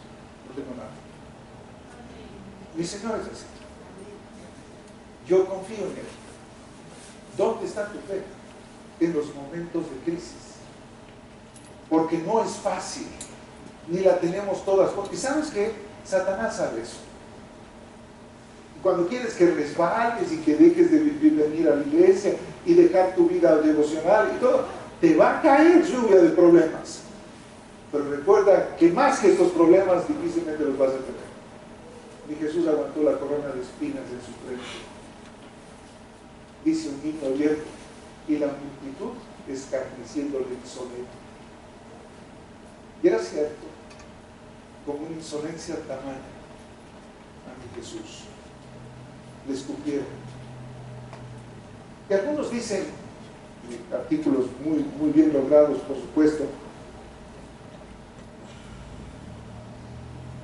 S4: no tengo nada. Mi Señor es así. Yo confío en Él. ¿Dónde está tu fe? En los momentos de crisis. Porque no es fácil, ni la tenemos todas. Porque ¿sabes qué? Satanás sabe eso. Y cuando quieres que resbales y que dejes de venir a la iglesia y dejar tu vida devocional y todo, te va a caer lluvia de problemas. Pero recuerda que más que estos problemas difícilmente los vas a tener. Y Jesús aguantó la corona de espinas en su frente. Dice un himno viejo, y la multitud escarneciéndole insolente. Y era cierto, con una insolencia tamaña a mi Jesús. Le escupieron. Y algunos dicen, artículos muy bien logrados, por supuesto,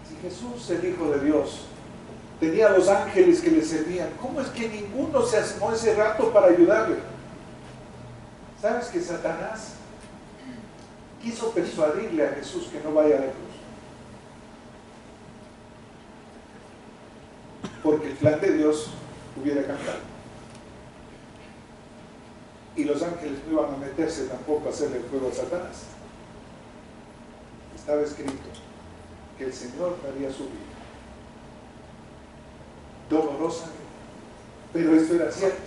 S4: si Jesús, el Hijo de Dios, tenía a los ángeles que le servían, ¿cómo es que ninguno se asomó ese rato para ayudarle? ¿Sabes que Satanás quiso persuadirle a Jesús que no vaya a la cruz? Porque el plan de Dios hubiera cambiado. Y los ángeles no iban a meterse tampoco a hacerle el juego a Satanás. Estaba escrito que el Señor daría su vida. Dolorosamente, pero esto era cierto.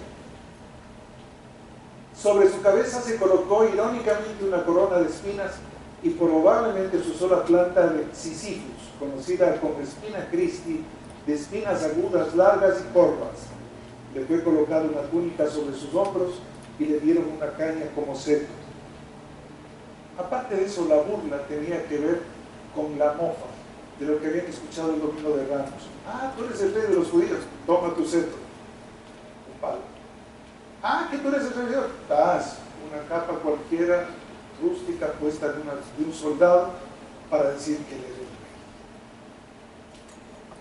S4: Sobre su cabeza se colocó irónicamente una corona de espinas y probablemente su sola planta de Sisyphus, conocida como espina Christi, de espinas agudas, largas y corvas. Le fue colocada una túnica sobre sus hombros y le dieron una caña como cetro. Aparte de eso, la burla tenía que ver con la mofa de lo que habían escuchado el domingo de Ramos. Ah, tú eres el rey de los judíos, toma tu cetro. Un palo. Ah, que tú eres el rey de Dios. Das una capa cualquiera, rústica, puesta de un soldado, para decir que le eres rey.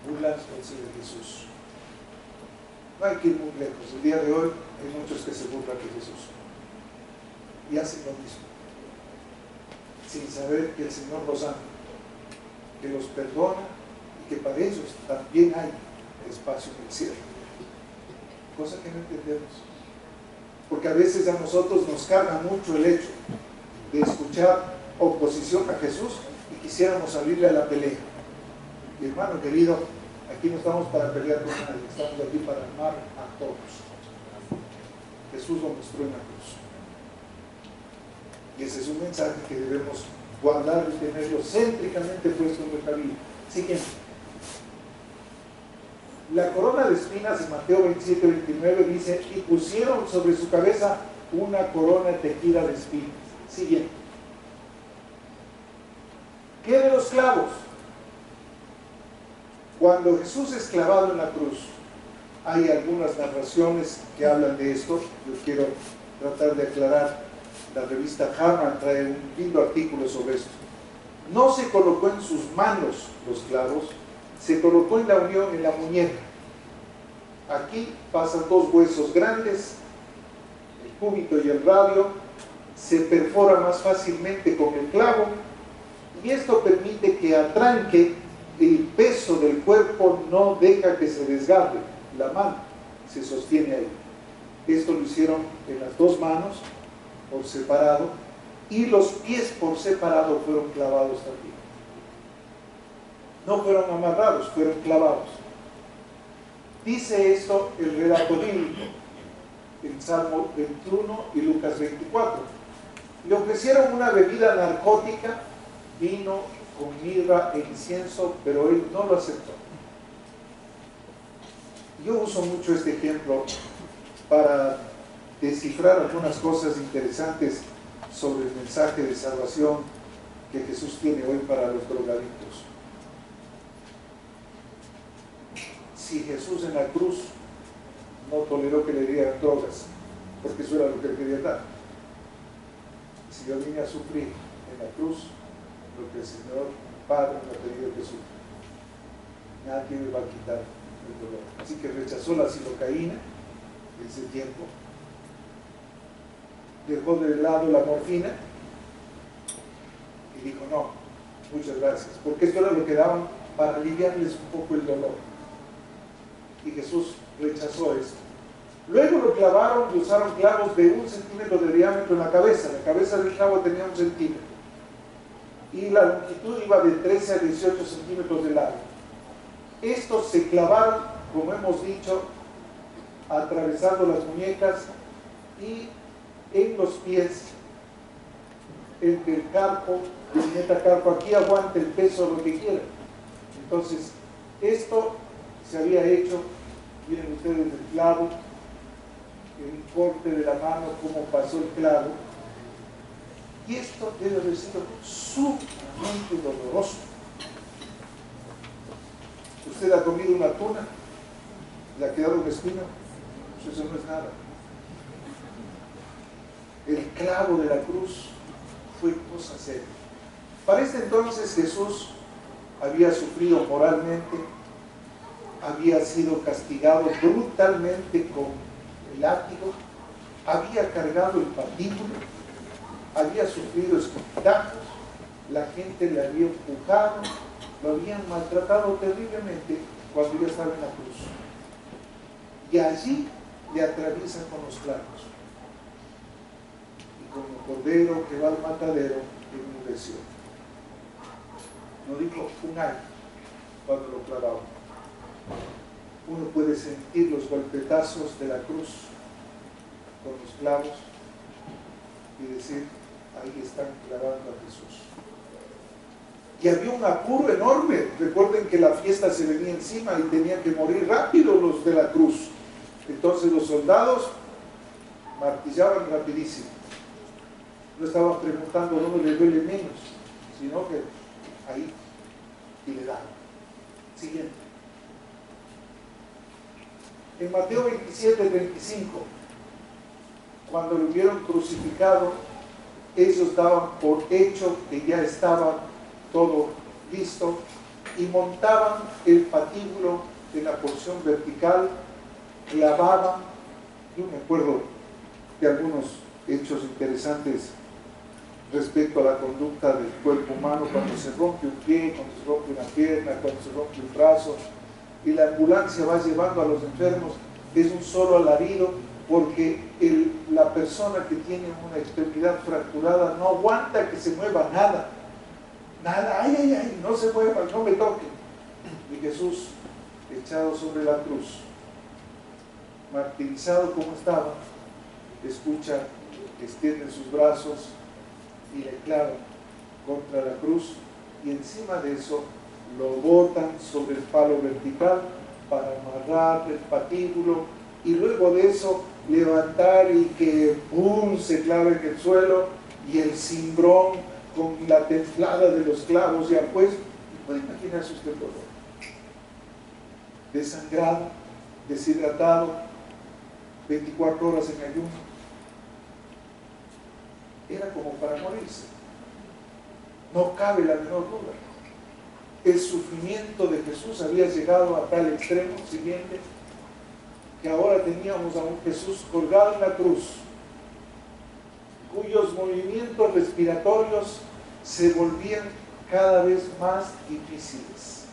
S4: Burlándose de Jesús. No hay que ir muy lejos. El día de hoy hay muchos que se burlan de Jesús. Y hacen lo mismo. Sin saber que el Señor los ama, que los perdona y que para ellos también hay espacio en el cielo. Cosa que no entendemos. Porque a veces a nosotros nos carga mucho el hecho de escuchar oposición a Jesús y quisiéramos salirle a la pelea. Y hermano querido, aquí no estamos para pelear con nadie, estamos aquí para amar a todos. Jesús lo mostró en la cruz. Y ese es un mensaje que debemos guardar y tenerlo céntricamente puesto en nuestra vida. Siguiente. La corona de espinas en Mateo 27-29 dice, y pusieron sobre su cabeza una corona tejida de espinas. Siguiente. ¿Qué de los clavos? Cuando Jesús es clavado en la cruz, hay algunas narraciones que hablan de esto. Yo quiero tratar de aclarar. La revista Harman trae un lindo artículo sobre esto. no se colocó en sus manos los clavos, se colocó en la unión, en la muñeca. Aquí pasan dos huesos grandes, el cúbito y el radio, se perfora más fácilmente con el clavo y esto permite que atranque el peso del cuerpo, no deja que se desgarre la mano, se sostiene ahí. Esto lo hicieron en las dos manos por separado y los pies por separado fueron clavados también. No fueron amarrados, fueron clavados. Dice esto el relato bíblico en Salmo 21 y Lucas 24. Le ofrecieron una bebida narcótica, vino con mirra e incienso, pero él no lo aceptó. Yo uso mucho este ejemplo para descifrar algunas cosas interesantes sobre el mensaje de salvación que Jesús tiene hoy para los drogadictos. Si Jesús en la cruz no toleró que le dieran drogas, porque eso era lo que le quería dar. Si yo vine a sufrir en la cruz lo que el Señor Padre me ha pedido que sufra, nadie me va a quitar el dolor. Así que rechazó la silocaína en ese tiempo, dejó de lado la morfina y dijo no, muchas gracias, porque esto era lo que daban para aliviarles un poco el dolor. Y Jesús rechazó esto. Luego lo clavaron y usaron clavos de 1 centímetro de diámetro en la cabeza. La cabeza del clavo tenía 1 centímetro. Y la longitud iba de 13 a 18 centímetros de largo. Estos se clavaron, como hemos dicho, atravesando las muñecas y en los pies, entre el carpo y el metacarpo. Aquí aguanta el peso lo que quiera. Entonces, esto se había hecho, miren ustedes el clavo, el corte de la mano, cómo pasó el clavo, y esto debe haber sido sumamente doloroso. Usted ha comido una tuna, le ha quedado un espino, pues eso no es nada. El clavo de la cruz fue cosa seria. Para este entonces Jesús había sufrido moralmente, había sido castigado brutalmente con el látigo, había cargado el patíbulo, había sufrido escupitajos, la gente le había empujado, lo habían maltratado terriblemente cuando ya estaba en la cruz. Y allí le atraviesan con los clavos. Y como cordero que va al matadero, enmudeció. No dijo un año cuando lo clavaban. Uno puede sentir los golpetazos de la cruz con los clavos y decir, ahí están clavando a Jesús. Y había un apuro enorme. Recuerden que la fiesta se venía encima y tenían que morir rápido los de la cruz. Entonces los soldados martillaban rapidísimo. No estaban preguntando dónde le duele menos, sino que ahí, y le daban. Siguiente. En Mateo 27, 35, cuando lo hubieron crucificado, ellos daban por hecho que ya estaba todo listo y montaban el patíbulo en la porción vertical, clavaban. Yo me acuerdo de algunos hechos interesantes respecto a la conducta del cuerpo humano, cuando se rompe un pie, cuando se rompe una pierna, cuando se rompe un brazo, y la ambulancia va llevando a los enfermos, es un solo alarido, porque la persona que tiene una extremidad fracturada no aguanta que se mueva nada, ay, ay, ay, no se mueva, no me toquen. Y Jesús, echado sobre la cruz, martirizado como estaba, escucha que extienden sus brazos y le clavan contra la cruz, y encima de eso lo botan sobre el palo vertical para amarrar el patíbulo, y luego de eso levantar y que ¡pum! Se clave en el suelo, y el cimbrón con la templada de los clavos ya pues, puede imaginarse usted el dolor. Desangrado, deshidratado, 24 horas en ayuno. Era como para morirse. No cabe la menor duda. El sufrimiento de Jesús había llegado a tal extremo siguiente que ahora teníamos a un Jesús colgado en la cruz, cuyos movimientos respiratorios se volvían cada vez más difíciles,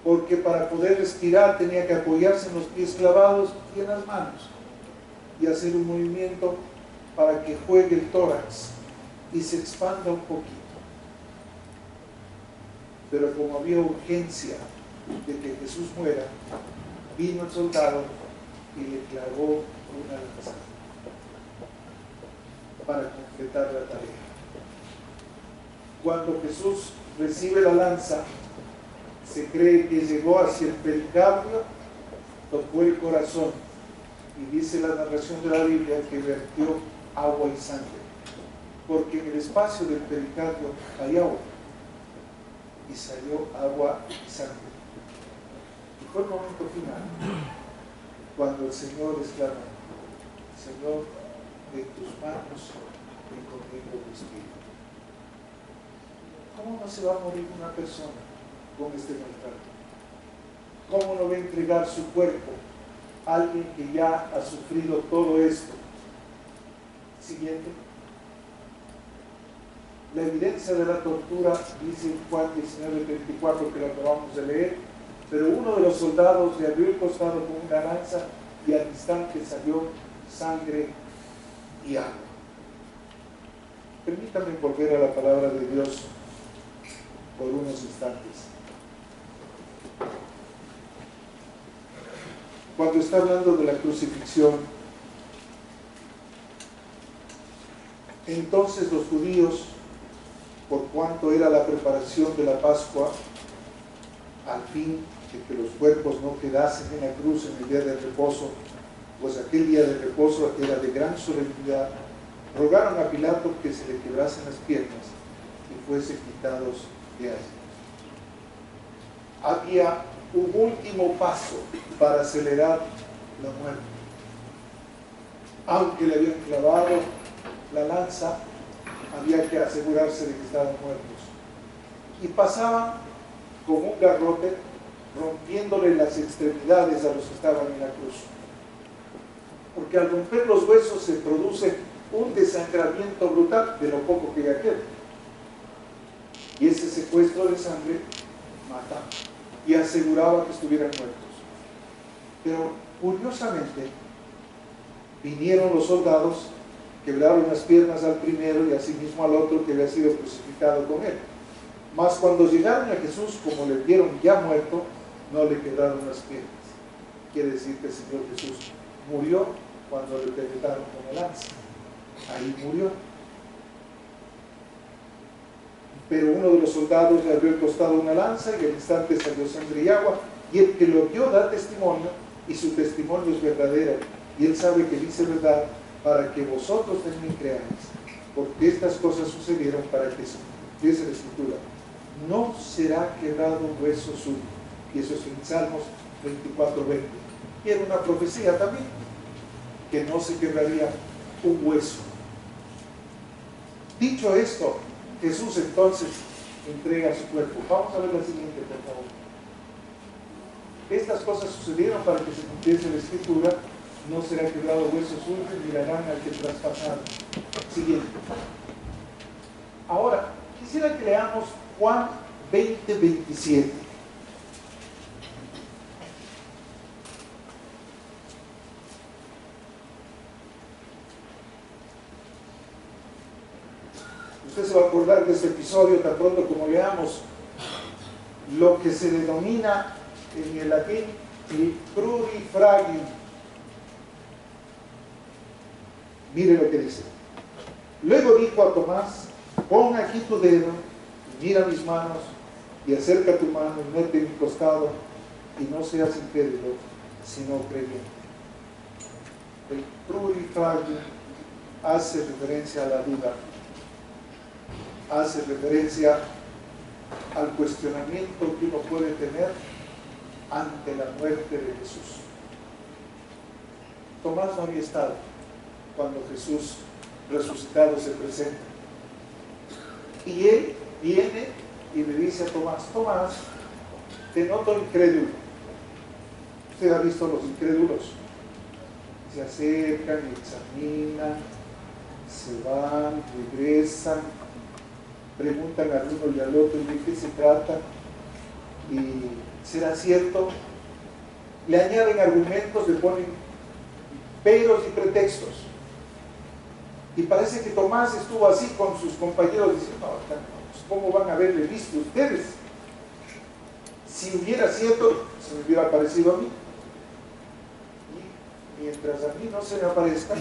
S4: porque para poder respirar tenía que apoyarse en los pies clavados y en las manos y hacer un movimiento para que juegue el tórax y se expanda un poquito. Pero como había urgencia de que Jesús muera, vino el soldado y le clavó una lanza para completar la tarea. Cuando Jesús recibe la lanza, se cree que llegó hacia el pericardio, tocó el corazón y dice la narración de la Biblia que vertió agua y sangre, porque en el espacio del pericardio hay agua y salió agua y sangre. Y fue el momento final cuando el Señor exclama: Señor, en tus manos encomiendo mi espíritu. ¿Cómo no se va a morir una persona con este maltrato? ¿Cómo no va a entregar su cuerpo a alguien que ya ha sufrido todo esto? Siguiente. La evidencia de la tortura dice en Juan 19:34, que lo acabamos de leer, pero uno de los soldados le abrió el costado con una lanza y al instante salió sangre y agua. Permítanme volver a la palabra de Dios por unos instantes. Cuando está hablando de la crucifixión, entonces los judíos, por cuanto era la preparación de la Pascua, al fin de que los cuerpos no quedasen en la cruz en el día de reposo, pues aquel día de reposo era de gran solemnidad, rogaron a Pilato que se le quebrasen las piernas y fuesen quitados de allí. Había un último paso para acelerar la muerte. Aunque le habían clavado la lanza, había que asegurarse de que estaban muertos. Y pasaban con un garrote, rompiéndole las extremidades a los que estaban en la cruz. Porque al romper los huesos se produce un desangramiento brutal de lo poco que ya queda. Y ese secuestro de sangre mataba y aseguraba que estuvieran muertos. Pero curiosamente vinieron los soldados, quebraron las piernas al primero y asimismo al otro que había sido crucificado con él. Mas cuando llegaron a Jesús, como le vieron ya muerto, no le quebraron las piernas. Quiere decir que el Señor Jesús murió cuando le penetraron con la lanza. Ahí murió. Pero uno de los soldados le abrió el costado una lanza y al instante salió sangre y agua, y el que lo vio da testimonio, y su testimonio es verdadero, y él sabe que dice verdad, para que vosotros también creáis, porque estas cosas sucedieron para que se cumpliese la Escritura: no será quebrado un hueso suyo. Y eso es en Salmos 24:20. Y era una profecía también, que no se quebraría un hueso. Dicho esto, Jesús entonces entrega su cuerpo. Vamos a ver la siguiente, por favor. Estas cosas sucedieron para que se cumpliese la Escritura: no será quebrado hueso suyo, ni mirarán al que traspasaron. Siguiente. Ahora, quisiera que leamos Juan 20:27. Usted se va a acordar de este episodio tan pronto como leamos lo que se denomina en el latín el plurifragio. Mire lo que dice. Luego dijo a Tomás: pon aquí tu dedo y mira mis manos, y acerca tu mano y mete en mi costado, y no seas incrédulo, sino creyente. El plurifragio hace referencia a la duda, hace referencia al cuestionamiento que uno puede tener ante la muerte de Jesús. Tomás no había estado cuando Jesús resucitado se presenta, y él viene y le dice a Tomás, Tomás, te noto incrédulo. Usted ha visto los incrédulos. Se acercan, examinan, se van, regresan, preguntan al uno y al otro de qué se trata y será cierto. Le añaden argumentos, le ponen peros y pretextos. Y parece que Tomás estuvo así con sus compañeros diciendo, no, pues, ¿cómo van a haberle visto ustedes? Si hubiera sido, se me hubiera parecido a mí. Y mientras a mí no se me aparezca,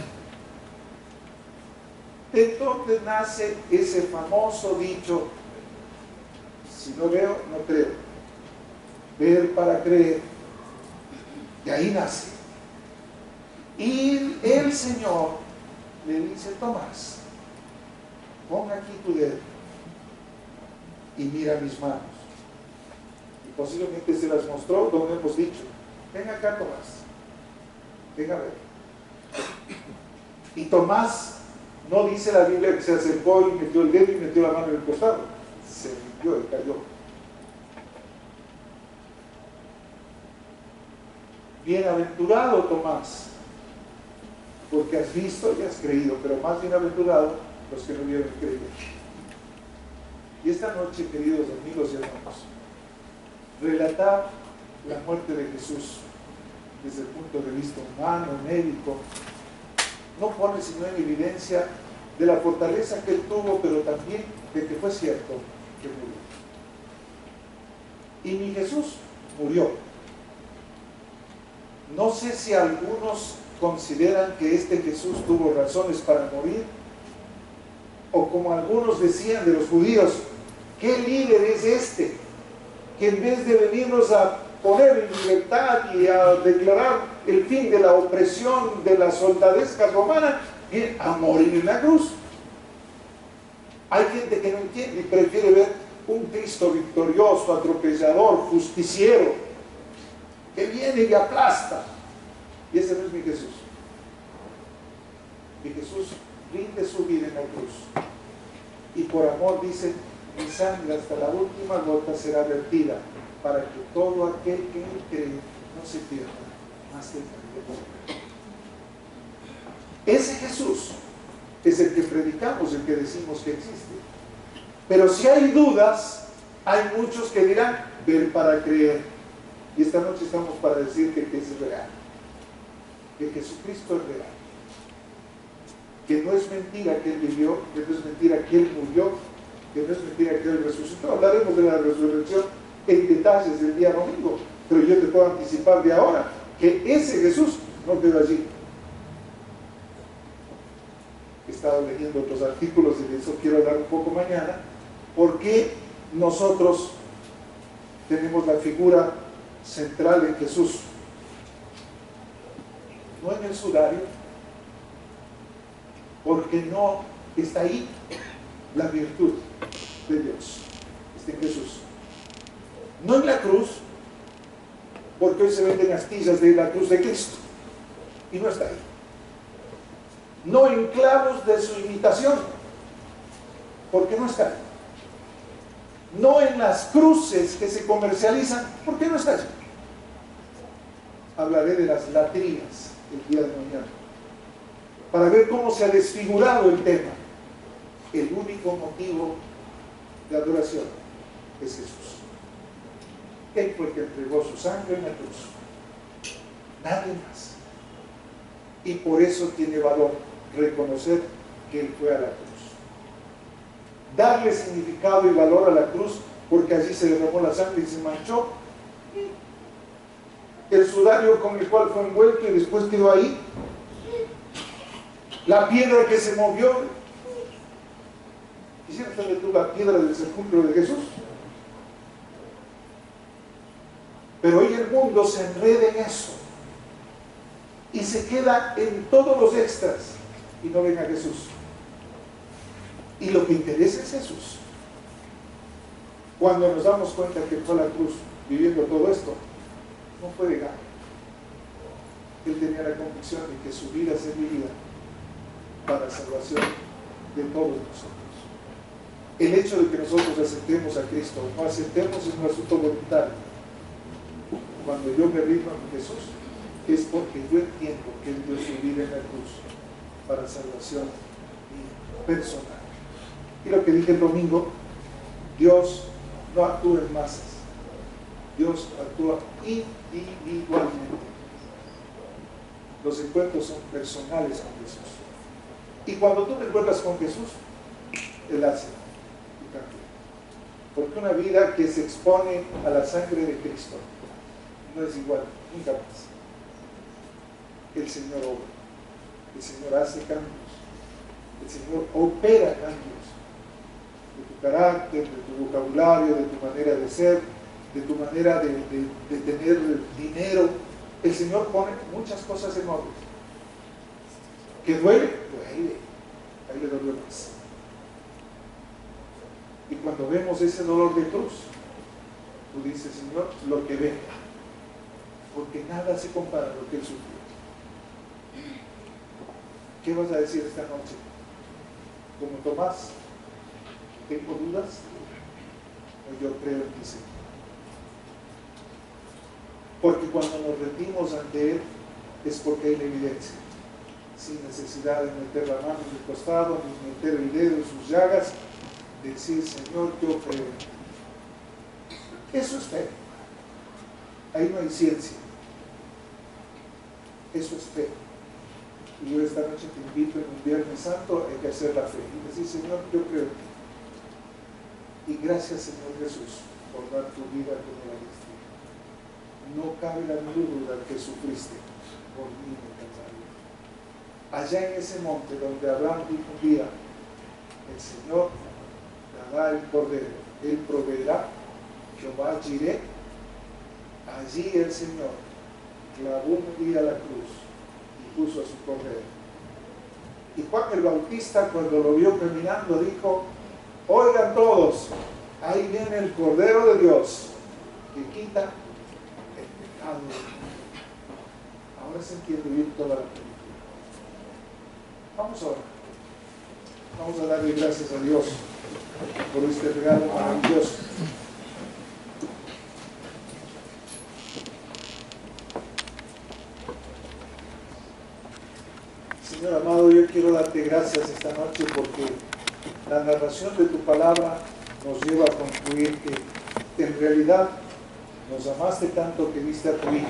S4: ¿de dónde nace ese famoso dicho? Si no veo, no creo. Ver para creer. Y ahí nace. Y el Señor le dice, Tomás, pon aquí tu dedo y mira mis manos. Y posiblemente se las mostró donde hemos dicho, ven acá, Tomás, ven a ver. Y Tomás, no dice la Biblia que se acercó y metió el dedo y metió la mano en el costado, se limpió y cayó. Bienaventurado Tomás, porque has visto y has creído, pero más bienaventurado los que no vieron y creyeron. Y esta noche, queridos amigos y hermanos, relatar la muerte de Jesús desde el punto de vista humano, médico, no pone sino en evidencia de la fortaleza que él tuvo, pero también de que fue cierto que murió. Y mi Jesús murió. No sé si algunos consideran que este Jesús tuvo razones para morir, o como algunos decían de los judíos, ¿qué líder es este que en vez de venirnos a poner en libertad y a declarar el fin de la opresión de la soldadesca romana, viene a morir en la cruz? Hay gente que no entiende y prefiere ver un Cristo victorioso, atropellador, justiciero, que viene y aplasta. Y ese no es mi Jesús. Mi Jesús rinde su vida en la cruz y por amor dice, mi sangre hasta la última gota será vertida para que todo aquel que en él cree no se pierda, más que el que ese Jesús es el que predicamos, el que decimos que existe. Pero si hay dudas, hay muchos que dirán, ver para creer. Y esta noche estamos para decir que es real, que Jesucristo es real, que no es mentira que Él vivió, que no es mentira que Él murió, que no es mentira que Él resucitó. Hablaremos de la resurrección en detalles el día domingo, pero yo te puedo anticipar de ahora que ese Jesús no quedó allí. He estado leyendo otros artículos y de eso quiero hablar un poco mañana, porque nosotros tenemos la figura central en Jesús, no en el sudario, porque no está ahí la virtud de Dios, está en Jesús. No en la cruz, porque hoy se venden astillas de la cruz de Cristo y no está ahí. No en clavos de su imitación, porque no está ahí. No en las cruces que se comercializan, porque no está allí. Hablaré de las latrinas el día de mañana, para ver cómo se ha desfigurado el tema. El único motivo de adoración es Jesús. Él fue el que entregó su sangre en la cruz, nadie más. Y por eso tiene valor reconocer que Él fue a la cruz. Darle significado y valor a la cruz, porque allí se derramó la sangre y se manchó. El sudario con el cual fue envuelto y después quedó ahí. La piedra que se movió. ¿Quisieras saber tú la piedra del sepulcro de Jesús? Pero hoy el mundo se enreda en eso y se queda en todos los extras y no ven a Jesús. Y lo que interesa es Jesús. Cuando nos damos cuenta que fue a la cruz viviendo todo esto, no fue de gana. Él tenía la convicción de que su vida se vivía para la salvación de todos nosotros. El hecho de que nosotros aceptemos a Cristo o no aceptemos es un asunto voluntario. Cuando yo me rindo a Jesús, es porque yo entiendo que Él dio su vida en la cruz para salvación personal. Y lo que dije el domingo, Dios no actúa en masas, Dios actúa individualmente. Los encuentros son personales con Jesús. Y cuando tú te encuentras con Jesús, Él hace y cambia. Porque una vida que se expone a la sangre de Cristo no es igual, nunca más. El Señor obra, el Señor hace cambios, el Señor opera cambios de tu carácter, de tu vocabulario, de tu manera de ser, de tu manera de tener dinero. El Señor pone muchas cosas en orden. ¿Que duele? Duele. Ahí le dolió más. Y cuando vemos ese dolor de cruz, tú dices, Señor, lo que venga, porque nada se compara a lo que Él sufrió. ¿Qué vas a decir esta noche? Como Tomás, ¿tengo dudas? O yo creo en ti, Señor. Porque cuando nos rendimos ante Él es porque hay la evidencia, sin necesidad de meter la mano en el costado, ni meter el dedo en sus llagas, decir, Señor, yo creo. Eso es fe. Ahí no hay ciencia. Eso es fe. Y yo esta noche te invito en un Viernes Santo, hay que hacer la fe y decir, Señor, yo creo en ti. Y gracias, Señor Jesús, por dar tu vida como la diste. No cabe la menor duda que sufriste por mí en el Calvario. Allá en ese monte donde Abraham dijo un día, el Señor dará el cordero, Él proveerá, Jehová Jireh. Allí el Señor clavó un día la cruz y puso a su cordero. Y Juan el Bautista, cuando lo vio caminando, dijo, oigan todos, ahí viene el Cordero de Dios que quita el pecado. Ahora se entiende bien toda la película. Vamos ahora. Vamos a darle gracias a Dios por este regalo maravilloso. Señor amado, yo quiero darte gracias esta noche porque la narración de tu palabra nos lleva a concluir que en realidad nos amaste tanto que diste a tu Hijo,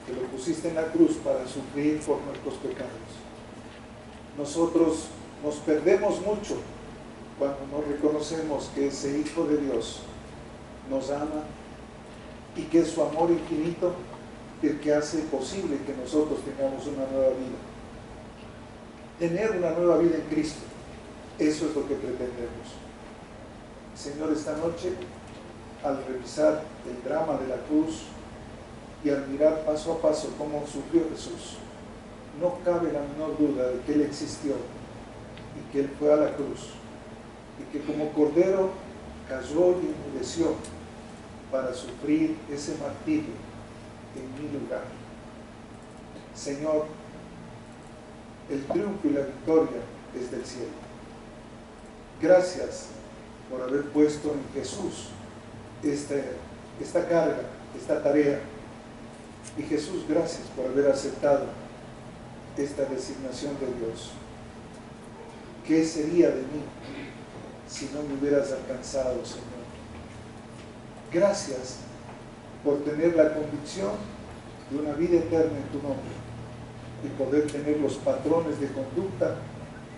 S4: que lo pusiste en la cruz para sufrir por nuestros pecados. Nosotros nos perdemos mucho cuando no reconocemos que ese Hijo de Dios nos ama y que es su amor infinito el que hace posible que nosotros tengamos una nueva vida. Tener una nueva vida en Cristo, eso es lo que pretendemos. Señor, esta noche, al revisar el drama de la cruz y al mirar paso a paso cómo sufrió Jesús, no cabe la menor duda de que Él existió y que Él fue a la cruz y que como cordero cayó y enmudeció para sufrir ese martirio en mi lugar. Señor, el triunfo y la victoria es del cielo. Gracias por haber puesto en Jesús esta carga, esta tarea. Y Jesús, gracias por haber aceptado esta designación de Dios. ¿Qué sería de mí si no me hubieras alcanzado, Señor? Gracias por tener la convicción de una vida eterna en tu nombre y poder tener los patrones de conducta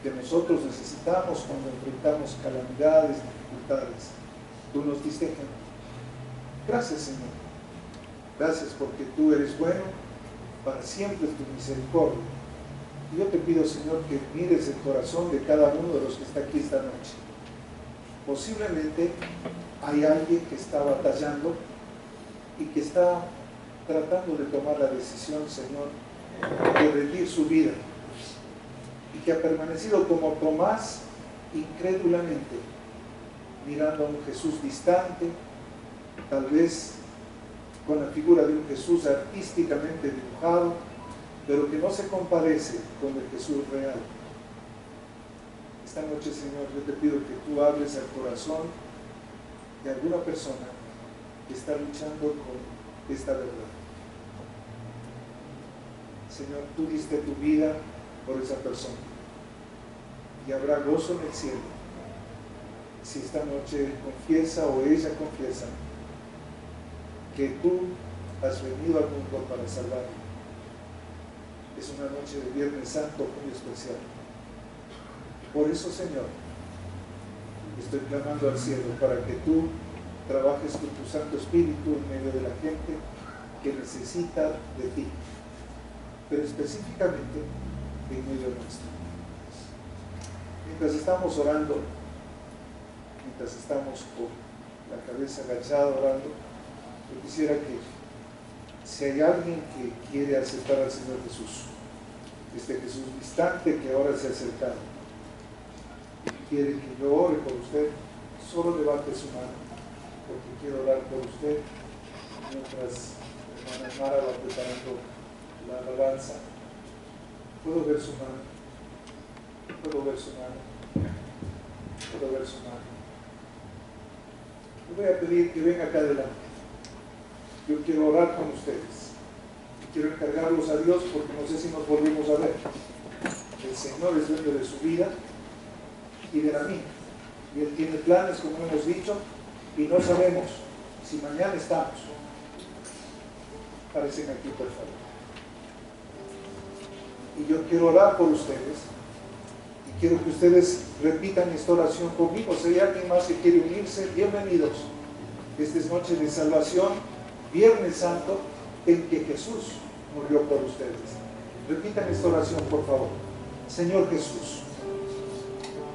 S4: que nosotros necesitamos cuando enfrentamos calamidades, dificultades. Tú nos diste ejemplo. Gracias, Señor. Gracias porque tú eres bueno, para siempre es tu misericordia. Y yo te pido, Señor, que mires el corazón de cada uno de los que está aquí esta noche. Posiblemente hay alguien que está batallando y que está tratando de tomar la decisión, Señor, de rendir su vida y que ha permanecido como Tomás incrédulamente mirando a un Jesús distante, tal vez con la figura de un Jesús artísticamente dibujado, pero que no se compadece con el Jesús real. Esta noche, Señor, yo te pido que tú hables al corazón de alguna persona que está luchando con esta verdad. Señor, tú diste tu vida por esa persona y habrá gozo en el cielo si esta noche confiesa o ella confiesa que tú has venido al mundo para salvarlo. Es una noche de Viernes Santo muy especial. Por eso, Señor, estoy clamando al cielo para que tú trabajes con tu Santo Espíritu en medio de la gente que necesita de ti, pero específicamente en medio nuestro. Mientras estamos orando, mientras estamos con la cabeza agachada orando, yo quisiera que si hay alguien que quiere aceptar al Señor Jesús, este Jesús distante que ahora se ha acercado, y quiere que yo ore por usted, solo levante su mano, porque quiero orar por usted mientras la hermana Mara va preparando la alabanza. Puedo ver su mano, puedo ver su mano, puedo ver su mano. Le voy a pedir que venga acá adelante. Yo quiero orar con ustedes y quiero encargarlos a Dios porque no sé si nos volvemos a ver. El Señor es dueño de su vida y de la mía, y Él tiene planes, como hemos dicho, y no sabemos si mañana estamos. Aparecen aquí, por favor. Y yo quiero orar por ustedes y quiero que ustedes repitan esta oración conmigo. Si hay alguien más que quiere unirse, bienvenidos. Esta es noche de salvación, Viernes Santo, en que Jesús murió por ustedes. Repitan esta oración, por favor. Señor Jesús,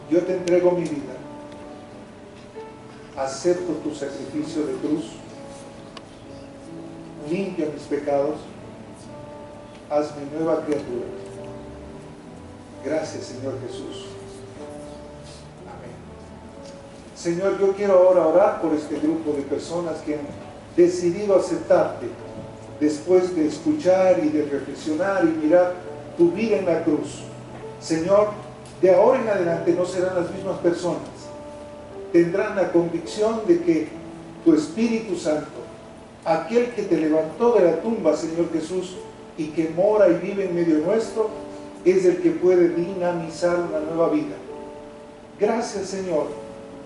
S4: yo te entrego mi vida, acepto tu sacrificio de cruz, limpia mis pecados, hazme nueva criatura. Gracias, Señor Jesús. Amén. Señor, yo quiero ahora orar por este grupo de personas que han decidido aceptarte después de escuchar y de reflexionar y mirar tu vida en la cruz. Señor, de ahora en adelante no serán las mismas personas. Tendrán la convicción de que tu Espíritu Santo, aquel que te levantó de la tumba, Señor Jesús, y que mora y vive en medio nuestro, es el que puede dinamizar una nueva vida. Gracias, Señor,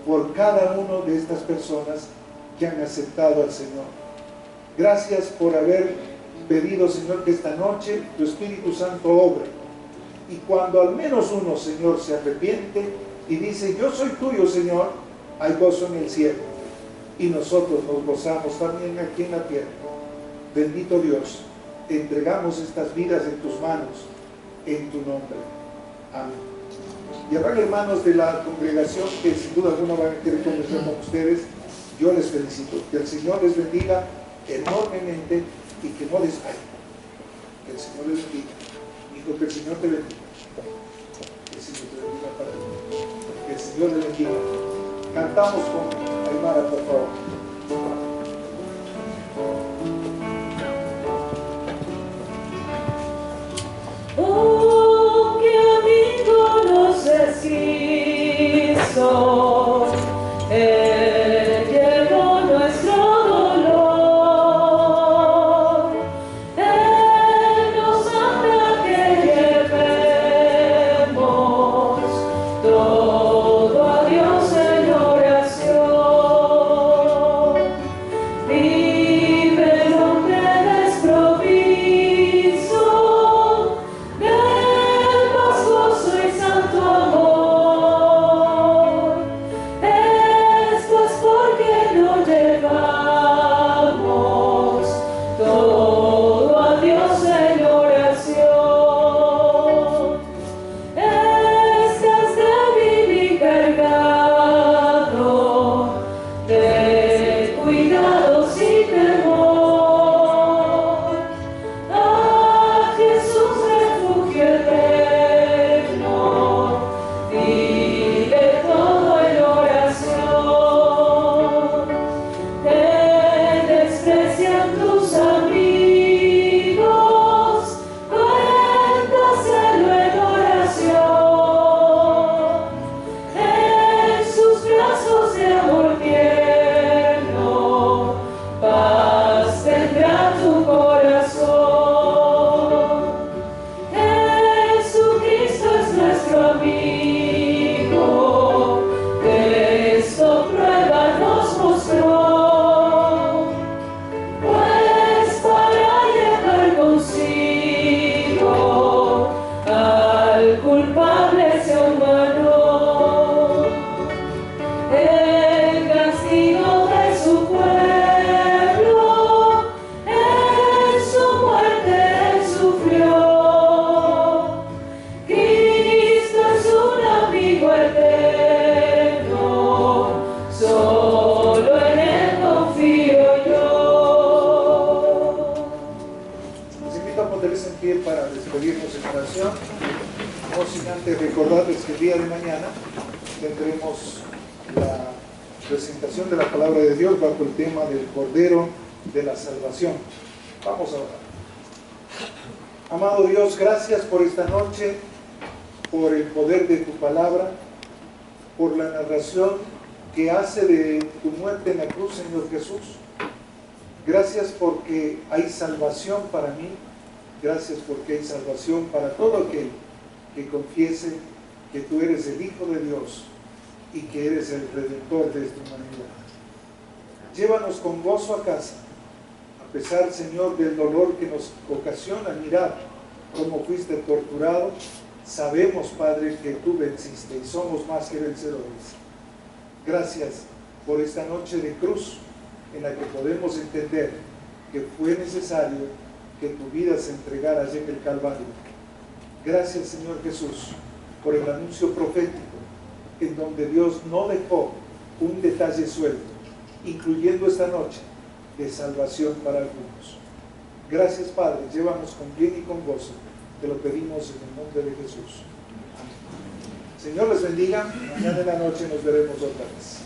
S4: por cada uno de estas personas que han aceptado al Señor. Gracias por haber pedido, Señor, que esta noche tu Espíritu Santo obre. Y cuando al menos uno, Señor, se arrepiente y dice, yo soy tuyo, Señor, hay gozo en el cielo. Y nosotros nos gozamos también aquí en la tierra. Bendito Dios, entregamos estas vidas en tus manos, en tu nombre. Amén. Y habrán hermanos de la congregación que sin duda alguna van a querer conversar con ustedes. Yo les felicito. Que el Señor les bendiga enormemente y que no desmayen. Que el Señor les bendiga. Hijo, que el Señor te bendiga. Que el Señor te bendiga para ti. Que el Señor les bendiga. Cantamos con Aymara, por favor.
S3: Oh, qué amigo nos es Cristo, Él llevó nuestro dolor, Él nos manda que llevemos todo a Dios en oración. Esto prueba nos mostró, pues para llevar consigo al culpable se humano, el castigo de su pueblo, en su muerte él sufrió. Cristo es un amigo eterno, solo en él confío yo.
S4: Les invito a ponerse en pie para despedirnos en oración. No sin antes recordarles que el día de mañana tendremos la presentación de la palabra de Dios bajo el tema del Cordero de la Salvación. Vamos a orar. Amado Dios, gracias por esta noche, por el poder de tu palabra, por la narración que hace de tu muerte en la cruz, Señor Jesús. Gracias porque hay salvación para mí. Gracias porque hay salvación para todo aquel que confiese que tú eres el Hijo de Dios y que eres el Redentor de esta humanidad. Llévanos con gozo a casa, a pesar, Señor, del dolor que nos ocasiona mirar cómo fuiste torturado. Sabemos, Padre, que tú venciste y somos más que vencedores. Gracias por esta noche de cruz en la que podemos entender que fue necesario que tu vida se entregara allí en el Calvario. Gracias, Señor Jesús, por el anuncio profético en donde Dios no dejó un detalle suelto, incluyendo esta noche de salvación para algunos. Gracias, Padre, llévanos con bien y con gozo. Te lo pedimos en el nombre de Jesús. Amén. Señor les bendiga. Mañana en la noche nos veremos otra vez.